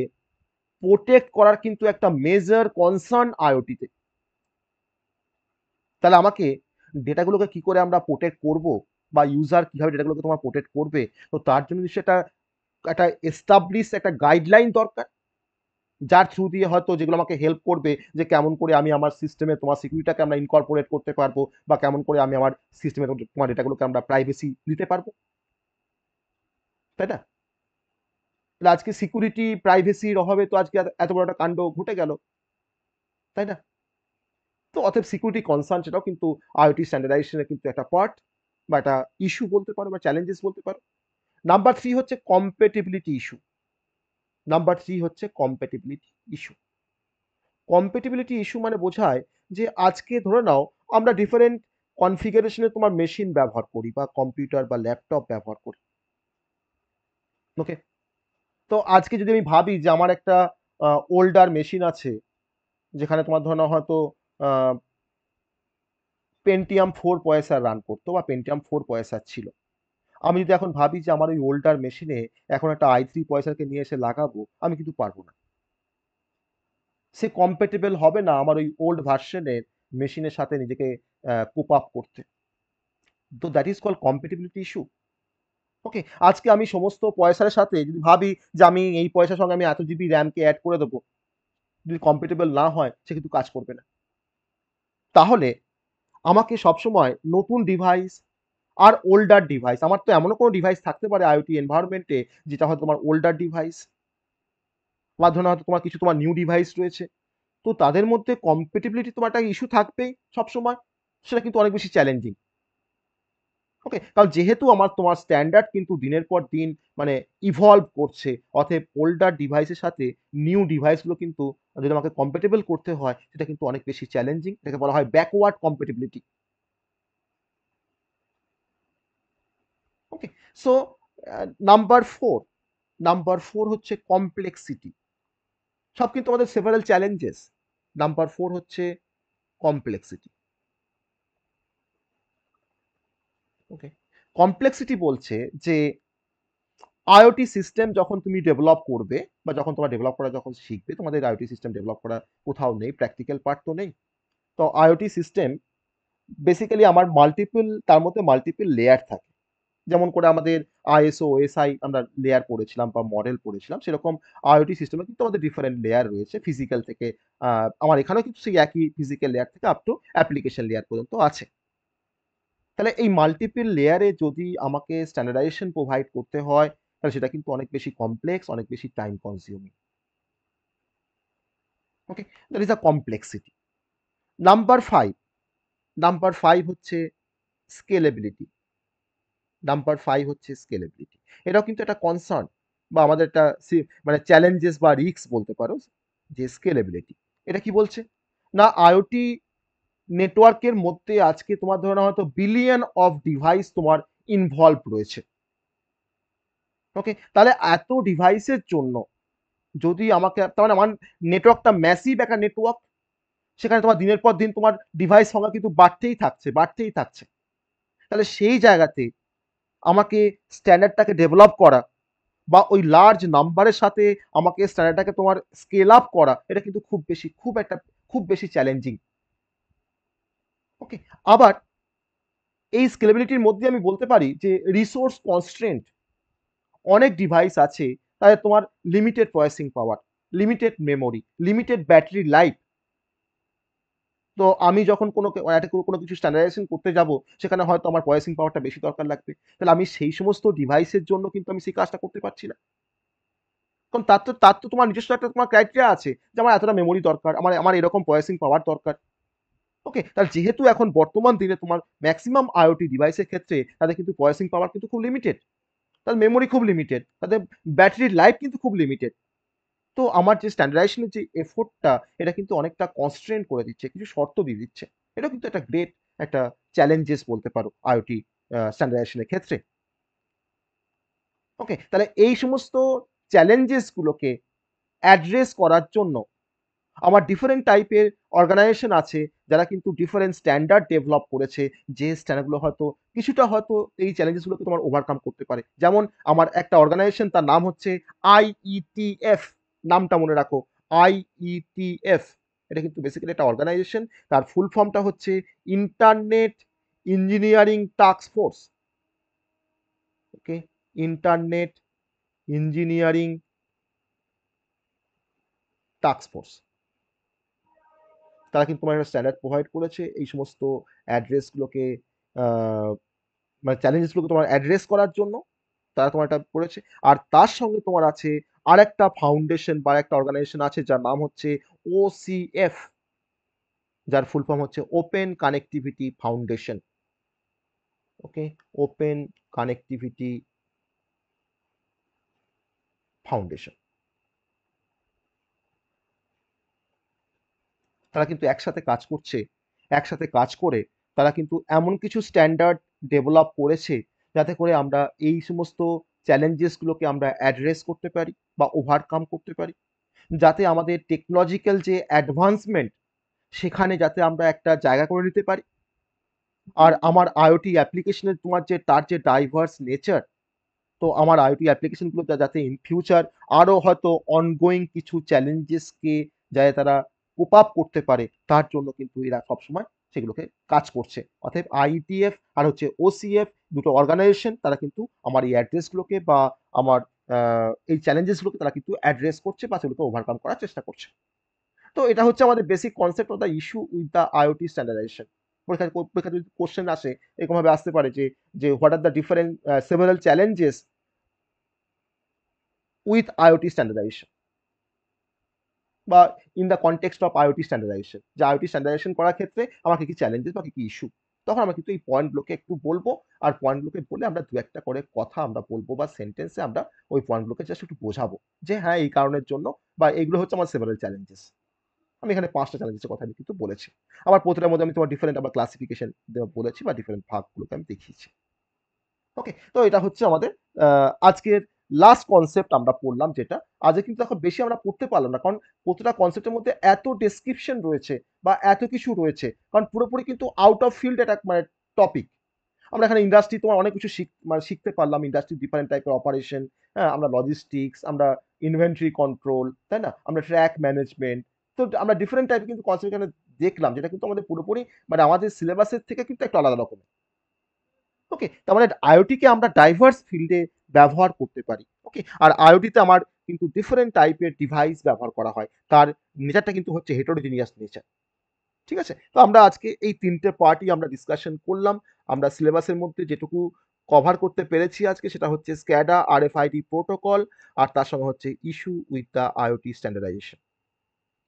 প্রোটেক্ট করার কিন্তু একটা মেজর কনসার্ন আইওটিতে। তাহলে আমাকে ডেটাগুলোকে কি করে আমরা প্রোটেক্ট করব, বা ইউজার কিভাবে ডেটাগুলোকে তোমার প্রোটেক্ট করবে, তো তার জন্য নিশ্চয়ই একটা এস্টাবলিশ একটা গাইডলাইন দরকার, যার থ্রু দিয়ে হয়তো যেগুলো আমাকে হেল্প করবে যে কেমন করে আমি আমার সিস্টেমে তোমার সিকিউরিটিটাকে আমরা ইনকর্পোরেট করতে পারবো, বা কেমন করে আমি আমার সিস্টেমে তোমার ডেটাগুলোকে আমরা প্রাইভেসি দিতে পারবো, তাই না? তাহলে আজকে সিকিউরিটি প্রাইভেসির অভাবে তো আজকে এত বড় একটা কাণ্ড ঘটে গেল, তাই না? তো অতএব সিকিউরিটি কনসার্ন সেটাও কিন্তু আইওটি স্ট্যান্ডার্ডাইজেশনের কিন্তু একটা পার্ট, বা একটা ইস্যু বলতে পারো, বা চ্যালেঞ্জেস বলতে পারো। নাম্বার 3 হচ্ছে কম্প্যাটিবিলিটি ইস্যু। নাম্বার 3 হচ্ছে কম্প্যাটিবিলিটি ইস্যু। কম্প্যাটিবিলিটি ইস্যু মানে বোঝায় যে আজকে ধরে নাও আমরা ডিফারেন্ট কনফিগারেশনে তোমার মেশিন ব্যবহার করি, বা কম্পিউটার বা ল্যাপটপ ব্যবহার করি। ওকে, তো আজকে যদি আমি ভাবি যে আমার একটা ওল্ডার মেশিন আছে, যেখানে তোমার ধরে নাও হয়তো পেন্টিয়াম 4 প্রসেসর রান করতো, বা পেন্টিয়াম 4 প্রসেসর ছিল। আমি যদি এখন ভাবি যে আমার ওই ওল্ডার মেশিনে এখন একটা i3 প্রসেসরকে নিয়ে এসে লাগাবো, আমি কিন্তু পারবো না। সে কম্প্যাটিবল হবে না আমার ওই ওল্ড ভার্সনের মেশিনের সাথে নিজেকে কোপ আপ করতে। তো that is called compatibility issue. Okay, আজকে আমি সমস্ত প্রসেসরের সাথে যদি ভাবি যে আমি এই প্রসেসরের সঙ্গে আমি এত জিবি র্যামকে অ্যাড করে দেবো, যদি কম্প্যাটিবল না হয় সে কিন্তু কাজ করবে না। তাহলে আমাকে সবসময় নতুন ডিভাইস আর ওল্ডার ডিভাইস, আমার তো এমনও কোনো ডিভাইস থাকতে পারে আইওটি এনভায়রনমেন্টে যেটা হয়তো তোমার ওল্ডার ডিভাইস, বা ধরো হয়তো তোমার কিছু তোমার নিউ ডিভাইস রয়েছে। তো তাদের মধ্যে কম্প্যাটিবিলিটি তোমার একটা ইস্যু থাকবেই সবসময়। সেটা কিন্তু অনেক বেশি চ্যালেঞ্জিং। ওকে, কারণ যেহেতু তোমার স্ট্যান্ডার্ড কিন্তু দিনের পর দিন মানে ইভলভ করছে, অতএব ওল্ডার ডিভাইসের সাথে নিউ ডিভাইসগুলো কিন্তু যদি আমাকে কম্প্যাটিবল করতে হয়, সেটা কিন্তু অনেক বেশি চ্যালেঞ্জিং। এটাকে বলা হয় ব্যাকওয়ার্ড কম্প্যাটিবিলিটি। ওকে, সো নাম্বার 4, হচ্ছে কমপ্লেক্সিটি। সব কিন্তু আমাদের সেভারাল চ্যালেঞ্জেস। নাম্বার 4 হচ্ছে কমপ্লেক্সিটি। ওকে, কমপ্লেক্সিটি বলছে যে আইওটি সিস্টেম যখন তুমি ডেভেলপ করবে, বা যখন তোমার ডেভেলপ করা যখন শিখবে, তোমাদের আইওটি সিস্টেম ডেভেলপ করা কোথাও নেই, প্র্যাকটিক্যাল পার্ট তো নেই। তো আইওটি সিস্টেম বেসিক্যালি আমার তার মধ্যে মাল্টিপল লেয়ার থাকে। যেমন করে আমাদের আইএসও, ওএসআই আমরা লেয়ার পড়েছিলাম বা মডেল পড়েছিলাম, সেরকম আইওটি সিস্টেমে কিন্তু আমাদের ডিফারেন্ট লেয়ার রয়েছে। ফিজিক্যাল থেকে আমার এখানেও কিন্তু সেই একই ফিজিক্যাল লেয়ার থেকে আপ টু অ্যাপ্লিকেশন লেয়ার পর্যন্ত আছে। তাহলে এই মাল্টিপল লেয়ারে যদি আমাকে স্ট্যান্ডার্ডাইজেশন প্রোভাইড করতে হয়, তাহলে সেটা কিন্তু অনেক বেশি কমপ্লেক্স, অনেক বেশি time consuming. Okay, that is a complexity. Number 5, হচ্ছে স্কেলেবিলিটি। নাম্বার 5 হচ্ছে স্কেলেবিলিটি। এটাও কিন্তু একটা কনসার্ন, বা আমাদের একটা মানে চ্যালেঞ্জেস বা রিস্ক বলতে পারো, যে স্কেলেবিলিটি। এটা কি বলছে? না, আইওটি নেটওয়ার্কের মধ্যে আজকে তোমার ধরে নাও হয়তো বিলিয়ন অফ ডিভাইস তোমার ইনভলভ রয়েছে। ওকে, তাহলে এত ডিভাইসের জন্য যদি আমাকে, তার মানে আমার নেটওয়ার্কটা ম্যাসিভ একটা নেটওয়ার্ক, সেখানে তোমার দিনের পর দিন তোমার ডিভাইস সংখ্যা কিন্তু বাড়তেই থাকছে, বাড়তেই থাকছে। তাহলে সেই জায়গাতে আমাকে স্ট্যান্ডার্ডটাকে ডেভেলপ করা, বা ওই লার্জ নাম্বারের সাথে আমাকে স্ট্যান্ডার্ডটাকে তোমার স্কেল আপ করা, এটা কিন্তু খুব বেশি চ্যালেঞ্জিং। ওকে, আবার এই স্কেলেবিলিটির মধ্যে আমি বলতে পারি যে রিসোর্স কনস্ট্রেন্ট। অনেক ডিভাইস আছে তাদের তোমার লিমিটেড প্রসেসিং পাওয়ার, limited memory, limited battery life. তো আমি যখন কোনো কিছু স্ট্যান্ডার্ডাইজেশন করতে যাব, সেখানে হয়তো আমার প্রসেসিং পাওয়ারটা বেশি দরকার লাগবে। তাহলে আমি সেই সমস্ত ডিভাইসের জন্য কিন্তু আমি সেই কাজটা করতে পারছি না। কারণ তার তো তোমার নিজস্ব একটা তোমার ক্রাইটেরিয়া আছে যে আমার এতটা মেমোরি দরকার, আমার আমার এরকম প্রসেসিং পাওয়ার দরকার। ওকে? তাহলে যেহেতু এখন বর্তমান দিনে তোমার মেক্সিমাম IoT ডিভাইসের ক্ষেত্রে তাদের কিন্তু প্রসেসিং পাওয়ার কিন্তু খুব লিমিটেড। তাদের মেমোরি খুব লিমিটেড। তাদের ব্যাটারির লাইফ কিন্তু খুব লিমিটেড। তো আমার যে স্ট্যান্ডার্ডাইজেশন এর যে এফোর্টটা, এটা কিন্তু অনেকটা কনস্ট্রেইন করে দিচ্ছে। কিছু শর্ত দিয়ে দিচ্ছে। এটাও কিন্তু একটা গ্রেট একটা চ্যালেঞ্জেস বলতে পারো IoT স্ট্যান্ডার্ডাইজেশন এর ক্ষেত্রে। ওকে? তাহলে এই সমস্ত চ্যালেঞ্জেস গুলোকে অ্যাড্রেস করার জন্য আমার ডিফারেন্ট টাইপের অর্গানাইজেশন আছে, যারা কিন্তু ডিফারেন্ট স্ট্যান্ডার্ড ডেভেলপ করেছে, যে স্ট্যান্ডার্ড গুলো হয়তো কিছুটা হয়তো এই চ্যালেঞ্জেস গুলোকে তোমার ওভারকাম করতে পারে। যেমন আমার একটা অর্গানাইজেশন, তার নাম হচ্ছে IETF। নামটা মনে রাখো, IETF। এটা কিন্তু বেসিক্যালি একটা অর্গানাইজেশন। তার ফুল ফর্মটা হচ্ছে internet engineering task force. Okay? Internet engineering task force. তারা কিন্তু তোমার একটা স্ট্যান্ডার্ড প্রোভাইড করেছে এই সমস্ত অ্যাড্রেসগুলোকে, আহ, মানে চ্যালেঞ্জেসগুলোকে তোমার অ্যাড্রেস করার জন্য তারা তোমার এটা করেছে। আর তার সঙ্গে তোমার আছে আরেকটা ফাউন্ডেশন বা একটা অর্গানাইজেশন আছে, যার নাম হচ্ছে OCF, যার ফুল ফর্ম হচ্ছে open connectivity foundation. Okay? Open connectivity foundation. তারা কিন্তু একসাথে কাজ করছে। একসাথে কাজ করে তারা কিন্তু এমন কিছু স্ট্যান্ডার্ড ডেভেলপ করেছে, যাতে করে আমরা এই সমস্ত চ্যালেঞ্জেসগুলোকে আমরা অ্যাড্রেস করতে পারি বা ওভারকাম করতে পারি। যাতে আমাদের টেকনোলজিক্যাল যে অ্যাডভান্সমেন্ট, সেখানে যাতে আমরা একটা জায়গা করে নিতে পারি। আর আমার IoT অ্যাপ্লিকেশনের তোমার যে তার যে ডাইভার্স নেচার, তো আমার IoT অ্যাপ্লিকেশনগুলো যাতে ইন ফিউচার আরো হয়তো অনগোয়িং কিছু চ্যালেঞ্জেসকে যাতে তারা কোপ আপ করতে পারে, তার জন্য কিন্তু এরা সবসময় সেগুলোকে কাজ করছে। অতএব IETF আর হচ্ছে OCF, দুটো অর্গানাইজেশন, তারা কিন্তু আমার এই অ্যাড্রেসগুলোকে বা আমার এই চ্যালেঞ্জেসগুলোকে তারা কিন্তু অ্যাড্রেস করছে বা সেগুলোকে ওভারকাম করার চেষ্টা করছে। তো এটা হচ্ছে আমাদের basic concept of the issue with the IoT standardisation. পরীক্ষায় যদি কোশ্চেন আসে, এরকম ভাবে আসতে পারে যে what are the different several challenges with IoT standardisation, বা in the context of IoT standardisation, যে IoT স্ট্যান্ডার্ডাইজেশন করার ক্ষেত্রে আমার কি কি চ্যালেঞ্জেস বা কি কি ইস্যু, তখন আমরা কিন্তু এই পয়েন্টগুলোকে একটু বলবো। আর পয়েন্টগুলোকে বলে আমরা দু একটা করে কথা আমরা বলবো বা সেন্টেন্সে আমরা ওই পয়েন্টগুলোকে জাস্ট একটু বোঝাবো যে হ্যাঁ এই কারণের জন্য বা এইগুলো হচ্ছে আমার সেভারাল চ্যালেঞ্জেস। আমি এখানে ৫ টা চ্যালেঞ্জের কথা আমি কিন্তু বলেছি। আবার প্রতিটার মধ্যে আমি তোমার ডিফারেন্ট আবার ক্লাসিফিকেশন বলেছি বা ডিফারেন্ট ভাগগুলোকে আমি দেখিয়েছি। ওকে? তো এটা হচ্ছে আমাদের আজকের লাস্ট কনসেপ্ট আমরা পড়লাম যেটা। আজকে কিন্তু এখন বেশি আমরা পড়তে পারলাম না। কারণ প্রতিটা কনসেপ্টের মধ্যে এত ডেসক্রিপশন রয়েছে বা এত কিছু রয়েছে। কারণ পুরোপুরি কিন্তু আউট অফ ফিল্ড একটা মানে টপিক। আমরা এখানে ইন্ডাস্ট্রি তোমার অনেক কিছু মানে শিখতে পারলাম। ইন্ডাস্ট্রির ডিফারেন্ট টাইপের অপারেশন, হ্যাঁ? আমরা লজিস্টিক্স, আমরা ইনভেন্টরি কন্ট্রোল, তাই না? আমরা ট্র্যাক ম্যানেজমেন্ট। তো আমরা ডিফারেন্ট টাইপের কিন্তু কনসেপ্ট এখানে দেখলাম, যেটা কিন্তু আমাদের পুরোপুরি মানে আমাদের সিলেবাসের থেকে কিন্তু একটু আলাদা রকমের। ওকে? তার মানে IoT কে আমরা ডাইভার্স ফিল্ডে ব্যবহার করতে পারি। ওকে? আর IoT তে আমার কিন্তু ডিফারেন্ট টাইপের ডিভাইস ব্যবহার করা হয়। তার নেচারটা কিন্তু হচ্ছে হেটেরোজেনিয়াস নেচার। ঠিক আছে? তো আমরা আজকে এই ৩ টে পার্টই আমরা ডিসকাশন করলাম। আমরা সিলেবাসের মধ্যে যেটুকু কভার করতে পেরেছি আজকে, সেটা হচ্ছে SCADA RFID প্রোটোকল, আর তার সঙ্গে হচ্ছে issue with the IoT standardisation.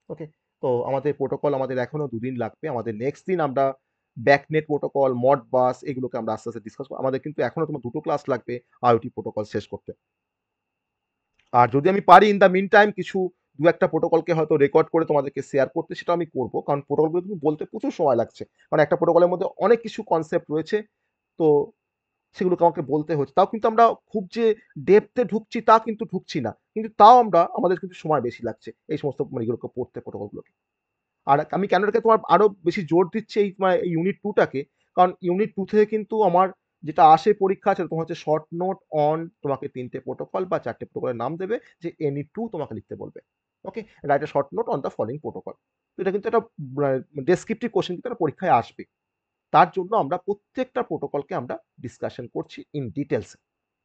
Okay? তো আমাদের প্রোটোকল আমাদের এখনো ২ দিন লাগবে। আমাদের নেক্সট দিন আমরা ব্যাকনেট প্রোটোকল, মডবাস এগুলোকে আমরা আস্তে, আস্তে ডিসকাস করব। আমাদের কিন্তু এখনো তোমার ২ টো ক্লাস লাগবে IoT প্রোটোকল শেষ করতে। আর যদি আমি পারি ইন দ্য মিন টাইম কিছু ২-১ টা প্রোটোকলকে হয়তো রেকর্ড করে তোমাদেরকে শেয়ার করতে, সেটাও আমি করব। কারণ প্রোটোকলগুলো কিন্তু বলতে প্রচুর সময় লাগছে। কারণ একটা প্রোটোকলের মধ্যে অনেক কিছু কনসেপ্ট রয়েছে। তো সেগুলোকে আমাকে বলতে হচ্ছে। তাও কিন্তু আমরা খুব যে ডেপথ এ ঢুকছি তা কিন্তু ঢুকছি না। কিন্তু তাও আমাদের কিন্তু সময় বেশি লাগছে এই সমস্ত মানে এগুলোকে পড়তে, প্রোটোকলগুলোকে। আর আমি কেন এটাকে তোমার আরো বেশি জোর দিচ্ছি এই মানে এই ইউনিট 2 টাকে, কারণ ইউনিট 2 থেকে কিন্তু আমার যেটা আসে পরীক্ষা, সেটা তোমার হচ্ছে শর্ট নোট অন, তোমাকে ৩ টে প্রোটোকল বা ৪ টে প্রোটোকলের নাম দেবে, যে এনি 2 তোমাকে লিখতে বলবে। Okay? Write a short note on the following protocol. তো এটা কিন্তু একটা ডেসক্রিপটিভ কোয়েশ্চেন কিন্তু একটা পরীক্ষায় আসবে। তার জন্য আমরা প্রত্যেকটা প্রোটোকলকে আমরা ডিসকাশন করছি ইন ডিটেইলস।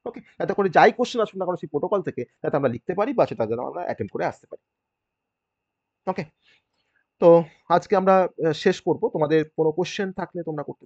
ওকে? যাতে করে যাই কোয়েশ্চেন আসুক না কেন সেই প্রোটোকল থেকে, যাতে আমরা লিখতে পারি বা সেটা যেন আমরা অ্যাটেম্প্ট করে আসতে পারি। ওকে? তো আজকে আমরা শেষ করব। তোমাদের কোনো কোয়েশ্চেন থাকলে তোমরা করতে